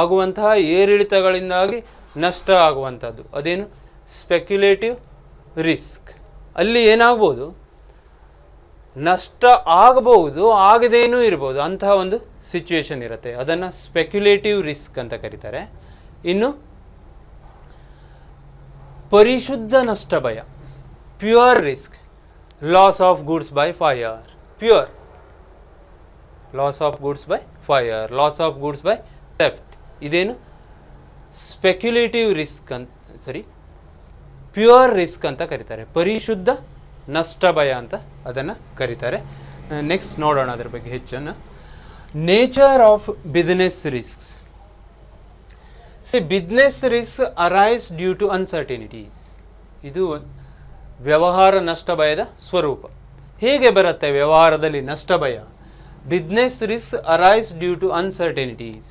ಆಗುವಂತಹ ಏರಿಳಿತಗಳಿಂದಾಗಿ ನಷ್ಟ ಆಗುವಂಥದ್ದು ಅದೇನು, ಸ್ಪೆಕ್ಯುಲೇಟಿವ್ ರಿಸ್ಕ್. ಅಲ್ಲಿ ಏನಾಗ್ಬೋದು, ನಷ್ಟ ಆಗಬಹುದು, ಆಗದೇನೂ ಇರ್ಬೋದು, ಅಂತಹ ಒಂದು ಸಿಚುವೇಶನ್ ಇರುತ್ತೆ. ಅದನ್ನು ಸ್ಪೆಕ್ಯುಲೇಟಿವ್ ರಿಸ್ಕ್ ಅಂತ ಕರೀತಾರೆ. ಇನ್ನು ಪರಿಶುದ್ಧ ನಷ್ಟ ಭಯ, pure risk, loss of goods by fire, pure loss of goods by fire, loss of goods by theft. ಇದೇನು ಸ್ಪೆಕ್ಯುಲೇಟಿವ್ ರಿಸ್ಕ್ ಪ್ಯೂರ್ ರಿಸ್ಕ್ ಅಂತ ಕರೀತಾರೆ. ಪರಿಶುದ್ಧ ನಷ್ಟ ಭಯ ಅಂತ ಅದನ್ನು ಕರೀತಾರೆ. ನೆಕ್ಸ್ಟ್ ನೋಡೋಣ ಅದರ ಬಗ್ಗೆ ಹೆಚ್ಚನ್ನು. Nature of business risks. Business risk arise due to uncertainties. ಇದು ವ್ಯವಹಾರ ನಷ್ಟ ಭಯದ ಸ್ವರೂಪ. ಹೇಗೆ ಬರುತ್ತೆ ವ್ಯವಹಾರದಲ್ಲಿ ನಷ್ಟ ಭಯ? Business risk arise due to uncertainties.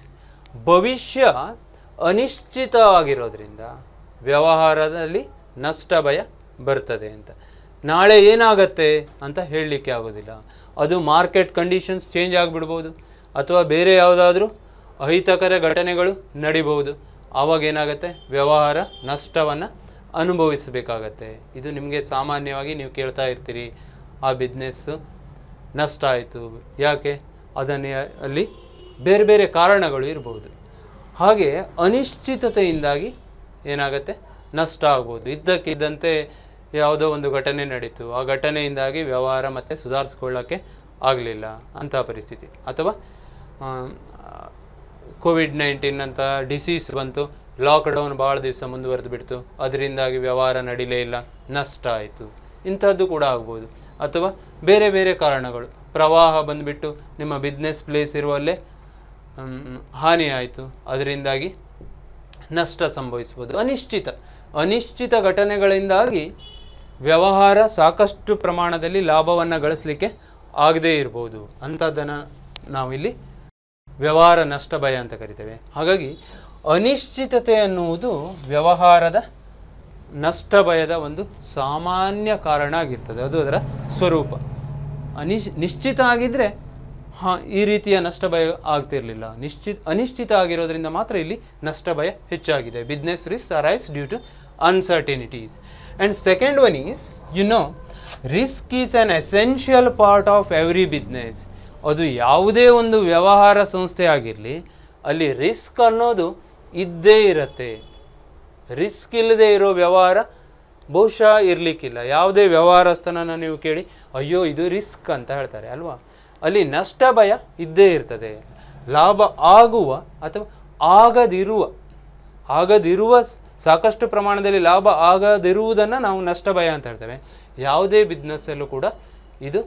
ಭವಿಷ್ಯ ಅನಿಶ್ಚಿತ ಆಗಿರೋದ್ರಿಂದ ವ್ಯವಹಾರದಲ್ಲಿ ನಷ್ಟ ಭಯ ಬರ್ತದೆ ಅಂತ. ನಾಳೆ ಏನಾಗತ್ತೆ ಅಂತ ಹೇಳಲಿಕ್ಕೆ ಆಗೋದಿಲ್ಲ. ಅದು ಮಾರ್ಕೆಟ್ ಕಂಡೀಷನ್ಸ್ ಚೇಂಜ್ ಆಗಿಬಿಡ್ಬೋದು, ಅಥವಾ ಬೇರೆ ಯಾವುದಾದ್ರೂ ಅಹಿತಕರ ಘಟನೆಗಳು ನಡಿಬಹುದು. ಆವಾಗ ಏನಾಗುತ್ತೆ, ವ್ಯವಹಾರ ನಷ್ಟವನ್ನು ಅನುಭವಿಸಬೇಕಾಗತ್ತೆ. ಇದು ನಿಮಗೆ ಸಾಮಾನ್ಯವಾಗಿ ನೀವು ಕೇಳ್ತಾ ಇರ್ತೀರಿ, ಆ ಬಿಸ್ನೆಸ್ಸು ನಷ್ಟ ಆಯಿತು, ಯಾಕೆ? ಅದನ್ನು ಅಲ್ಲಿ ಬೇರೆ ಬೇರೆ ಕಾರಣಗಳು ಇರ್ಬೋದು. ಹಾಗೆ ಅನಿಶ್ಚಿತತೆಯಿಂದಾಗಿ ಏನಾಗುತ್ತೆ, ನಷ್ಟ ಆಗ್ಬೋದು. ಇದ್ದಕ್ಕಿದ್ದಂತೆ ಯಾವುದೋ ಒಂದು ಘಟನೆ ನಡೀತು, ಆ ಘಟನೆಯಿಂದಾಗಿ ವ್ಯವಹಾರ ಮತ್ತೆ ಸುಧಾರಿಸ್ಕೊಳ್ಳೋಕ್ಕೆ ಆಗಲಿಲ್ಲ ಅಂಥ ಪರಿಸ್ಥಿತಿ, ಅಥವಾ ಕೋವಿಡ್-19 ಅಂತ ಡಿಸೀಸ್ ಬಂತು, ಲಾಕ್ಡೌನ್ ಭಾಳ ದಿವಸ ಮುಂದುವರೆದು ಬಿಡ್ತು, ಅದರಿಂದಾಗಿ ವ್ಯವಹಾರ ನಡೀಲೇ ಇಲ್ಲ, ನಷ್ಟ ಆಯಿತು, ಇಂಥದ್ದು ಕೂಡ ಆಗ್ಬೋದು. ಅಥವಾ ಬೇರೆ ಬೇರೆ ಕಾರಣಗಳು, ಪ್ರವಾಹ ಬಂದುಬಿಟ್ಟು ನಿಮ್ಮ ಬಿಸ್ನೆಸ್ ಪ್ಲೇಸ್ ಇರುವಲ್ಲೇ ಹಾನಿ ಆಯಿತು, ಅದರಿಂದಾಗಿ ನಷ್ಟ ಸಂಭವಿಸ್ಬೋದು. ಅನಿಶ್ಚಿತ ಘಟನೆಗಳಿಂದಾಗಿ ವ್ಯವಹಾರ ಸಾಕಷ್ಟು ಪ್ರಮಾಣದಲ್ಲಿ ಲಾಭವನ್ನು ಗಳಿಸಲಿಕ್ಕೆ ಆಗದೇ ಇರ್ಬೋದು. ಅಂಥದ್ದನ್ನು ನಾವಿಲ್ಲಿ ವ್ಯವಹಾರ ನಷ್ಟ ಭಯ ಅಂತ ಕರಿತೇವೆ. ಹಾಗಾಗಿ ಅನಿಶ್ಚಿತತೆ ಅನ್ನುವುದು ವ್ಯವಹಾರದ ನಷ್ಟ ಭಯದ ಒಂದು ಸಾಮಾನ್ಯ ಕಾರಣ ಆಗಿರ್ತದೆ. ಅದು ಅದರ ಸ್ವರೂಪ. ನಿಶ್ಚಿತ ಆಗಿದ್ದರೆ ಈ ರೀತಿಯ ನಷ್ಟ ಭಯ ಆಗ್ತಿರಲಿಲ್ಲ. ಅನಿಶ್ಚಿತ ಆಗಿರೋದ್ರಿಂದ ಮಾತ್ರ ಇಲ್ಲಿ ನಷ್ಟ ಭಯ ಹೆಚ್ಚಾಗಿದೆ. Business risk arise due to uncertainties. And second one is, risk is an essential part of every business. ಅದು ಯಾವುದೇ ಒಂದು ವ್ಯವಹಾರ ಸಂಸ್ಥೆ ಆಗಿರಲಿ, ಅಲ್ಲಿ ರಿಸ್ಕ್ ಅನ್ನೋದು ಇದ್ದೇ ಇರುತ್ತೆ. ರಿಸ್ಕ್ ಇಲ್ಲದೆ ಇರೋ ವ್ಯವಹಾರ ಬಹುಶಃ ಇರಲಿಕ್ಕಿಲ್ಲ. ಯಾವುದೇ ವ್ಯವಹಾರಸ್ಥನನ್ನು ನೀವು ಕೇಳಿ, ಅಯ್ಯೋ ಇದು ರಿಸ್ಕ್ ಅಂತ ಹೇಳ್ತಾರೆ ಅಲ್ವಾ? ಅಲ್ಲಿ ನಷ್ಟ ಭಯ ಇದ್ದೇ ಇರ್ತದೆ. ಲಾಭ ಆಗುವ ಅಥವಾ ಆಗದಿರುವ ಸಾಕಷ್ಟು ಪ್ರಮಾಣದಲ್ಲಿ ಲಾಭ ಆಗದಿರುವುದನ್ನು ನಾವು ನಷ್ಟ ಭಯ ಅಂತ ಹೇಳ್ತೇವೆ. ಯಾವುದೇ ಬಿಸ್ನೆಸ್ಸಲ್ಲೂ ಕೂಡ ಇದು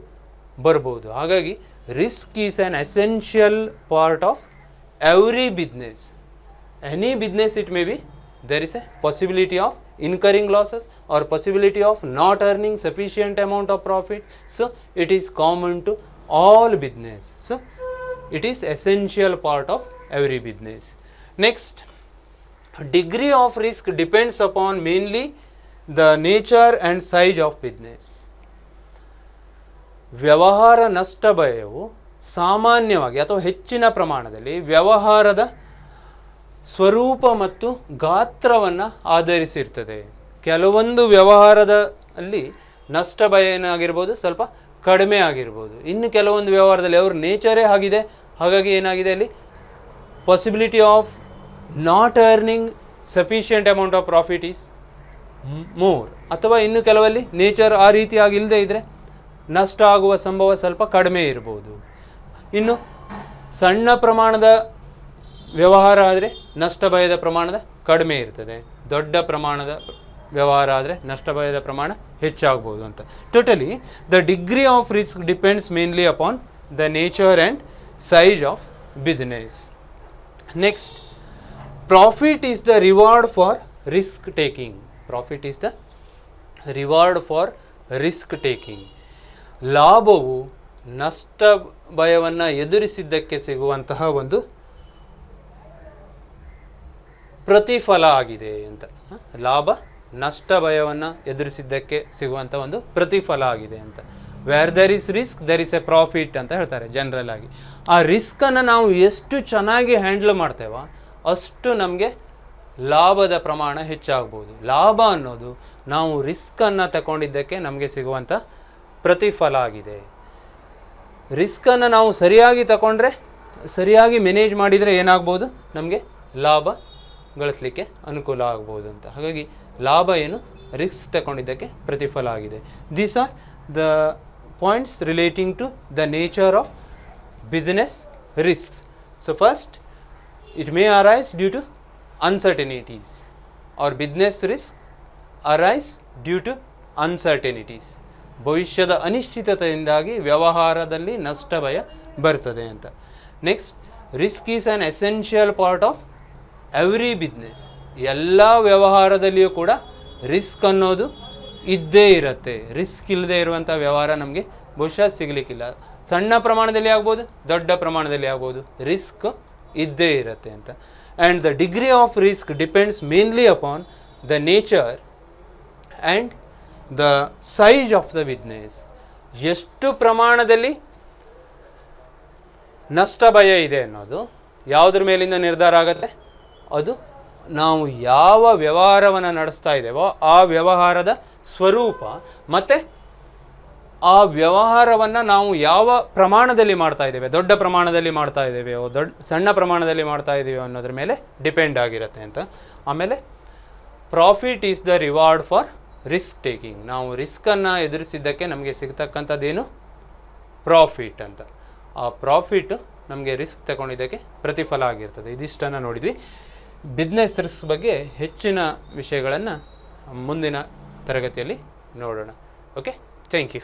ಬರ್ಬೋದು. ಹಾಗಾಗಿ risk is an essential part of every business. Any business it may B, there is a possibility of incurring losses or possibility of not earning sufficient amount of profit. So it is common to all business. So it is essential part of every business. Next, degree of risk depends upon mainly the nature and size of business. ವ್ಯವಹಾರ ನಷ್ಟ ಭಯವು ಸಾಮಾನ್ಯವಾಗಿ ಅಥವಾ ಹೆಚ್ಚಿನ ಪ್ರಮಾಣದಲ್ಲಿ ವ್ಯವಹಾರದ ಸ್ವರೂಪ ಮತ್ತು ಗಾತ್ರವನ್ನು ಆಧರಿಸಿರ್ತದೆ. ಕೆಲವೊಂದು ವ್ಯವಹಾರದಲ್ಲಿ ನಷ್ಟ ಭಯ ಏನಾಗಿರ್ಬೋದು, ಸ್ವಲ್ಪ ಕಡಿಮೆ ಆಗಿರ್ಬೋದು. ಇನ್ನು ಕೆಲವೊಂದು ವ್ಯವಹಾರದಲ್ಲಿ ಅವ್ರ ನೇಚರೇ ಆಗಿದೆ, ಹಾಗಾಗಿ ಏನಾಗಿದೆ ಅಲ್ಲಿ possibility of not earning sufficient amount of profit is more. ಅಥವಾ ಇನ್ನು ಕೆಲವಲ್ಲಿ ನೇಚರ್ ಆ ರೀತಿಯಾಗಿ ಇಲ್ಲದೆ ಇದ್ದರೆ ನಷ್ಟ ಆಗುವ ಸಂಭವ ಸ್ವಲ್ಪ ಕಡಿಮೆ ಇರ್ಬೋದು. ಇನ್ನು ಸಣ್ಣ ಪ್ರಮಾಣದ ವ್ಯವಹಾರ ಆದರೆ ನಷ್ಟ ಭಯದ ಪ್ರಮಾಣದ ಕಡಿಮೆ ಇರ್ತದೆ, ದೊಡ್ಡ ಪ್ರಮಾಣದ ವ್ಯವಹಾರ ಆದರೆ ನಷ್ಟ ಭಯದ ಪ್ರಮಾಣ ಹೆಚ್ಚಾಗ್ಬೋದು ಅಂತ. Totally the degree of risk depends mainly upon the nature and size of business. Next, profit is the reward for risk taking. Profit is the reward for risk taking. ಲಾಭವು ನಷ್ಟ ಭಯವನ್ನು ಎದುರಿಸಿದ್ದಕ್ಕೆ ಸಿಗುವಂತಹ ಒಂದು ಪ್ರತಿಫಲ ಆಗಿದೆ ಅಂತ. ಲಾಭ ನಷ್ಟ ಭಯವನ್ನು ಎದುರಿಸಿದ್ದಕ್ಕೆ ಸಿಗುವಂಥ ಒಂದು ಪ್ರತಿಫಲ ಆಗಿದೆ ಅಂತ. Where there is risk there is a profit ಅಂತ ಹೇಳ್ತಾರೆ ಜನರಲ್ ಆಗಿ. ಆ ರಿಸ್ಕನ್ನು ನಾವು ಎಷ್ಟು ಚೆನ್ನಾಗಿ ಹ್ಯಾಂಡಲ್ ಮಾಡ್ತೇವೋ ಅಷ್ಟು ನಮಗೆ ಲಾಭದ ಪ್ರಮಾಣ ಹೆಚ್ಚಾಗ್ಬೋದು. ಲಾಭ ಅನ್ನೋದು ನಾವು ರಿಸ್ಕನ್ನು ತಗೊಂಡಿದ್ದಕ್ಕೆ ನಮಗೆ ಸಿಗುವಂಥ ಪ್ರತಿಫಲ ಆಗಿದೆ. ರಿಸ್ಕನ್ನು ನಾವು ಸರಿಯಾಗಿ ತಗೊಂಡ್ರೆ, ಸರಿಯಾಗಿ ಮ್ಯಾನೇಜ್ ಮಾಡಿದರೆ ಏನಾಗ್ಬೋದು, ನಮಗೆ ಲಾಭ ಗಳಿಸಲಿಕ್ಕೆ ಅನುಕೂಲ ಆಗ್ಬೋದು ಅಂತ. ಹಾಗಾಗಿ ಲಾಭ ಏನು, ರಿಸ್ಕ್ ತಗೊಂಡಿದ್ದಕ್ಕೆ ಪ್ರತಿಫಲ ಆಗಿದೆ. These are the points relating to the nature of business risk. So first, it may arise due to uncertainties or business risk arise due to uncertainties. ಭವಿಷ್ಯದ ಅನಿಶ್ಚಿತತೆಯಿಂದಾಗಿ ವ್ಯವಹಾರದಲ್ಲಿ ನಷ್ಟ ಭಯ ಬರ್ತದೆ ಅಂತ. Next, risk is an essential part of every business. ಎಲ್ಲ ವ್ಯವಹಾರದಲ್ಲಿಯೂ ಕೂಡ risk ಅನ್ನೋದು ಇದ್ದೇ ಇರುತ್ತೆ. ರಿಸ್ಕ್ ಇಲ್ಲದೆ ಇರುವಂಥ ವ್ಯವಹಾರ ನಮಗೆ ಬಹುಶಃ ಸಿಗಲಿಕ್ಕಿಲ್ಲ. ಸಣ್ಣ ಪ್ರಮಾಣದಲ್ಲಿ ಆಗ್ಬೋದು, ದೊಡ್ಡ ಪ್ರಮಾಣದಲ್ಲಿ ಆಗ್ಬೋದು, ರಿಸ್ಕ್ ಇದ್ದೇ ಇರುತ್ತೆ ಅಂತ. And the degree of risk depends mainly upon the nature and the size of the business. ಎಷ್ಟು ಪ್ರಮಾಣದಲ್ಲಿ ನಷ್ಟ ಭಯ ಇದೆ ಅನ್ನೋದು ಯಾವುದ್ರ ಮೇಲಿಂದ ನಿರ್ಧಾರ ಆಗುತ್ತೆ, ಅದು ನಾವು ಯಾವ ವ್ಯವಹಾರವನ್ನು ನಡೆಸ್ತಾ ಇದ್ದೇವೋ ಆ ವ್ಯವಹಾರದ ಸ್ವರೂಪ ಮತ್ತು ಆ ವ್ಯವಹಾರವನ್ನು ನಾವು ಯಾವ ಪ್ರಮಾಣದಲ್ಲಿ ಮಾಡ್ತಾ ಇದ್ದೇವೆ, ದೊಡ್ಡ ಪ್ರಮಾಣದಲ್ಲಿ ಮಾಡ್ತಾ ಇದ್ದೇವೆಯೋ ಸಣ್ಣ ಪ್ರಮಾಣದಲ್ಲಿ ಮಾಡ್ತಾ ಇದ್ದೀವೋ ಅನ್ನೋದ್ರ ಮೇಲೆ ಡಿಪೆಂಡ್ ಆಗಿರುತ್ತೆ ಅಂತ. ಆಮೇಲೆ profit is the reward for risk taking. ನಾವು ರಿಸ್ಕನ್ನು ಎದುರಿಸಿದ್ದಕ್ಕೆ ನಮಗೆ ಸಿಗ್ತಕ್ಕಂಥದ್ದೇನು, ಪ್ರಾಫಿಟ್ ಅಂತ. ಆ ಪ್ರಾಫಿಟ್ಟು ನಮಗೆ ರಿಸ್ಕ್ ತಗೊಂಡಿದ್ದಕ್ಕೆ ಪ್ರತಿಫಲ ಆಗಿರ್ತದೆ. ಇದಿಷ್ಟನ್ನು ನೋಡಿದ್ವಿ. ಬಿಸ್ನೆಸ್ ರಿಸ್ಕ್ ಬಗ್ಗೆ ಹೆಚ್ಚಿನ ವಿಷಯಗಳನ್ನು ಮುಂದಿನ ತರಗತಿಯಲ್ಲಿ ನೋಡೋಣ. Okay, thank you.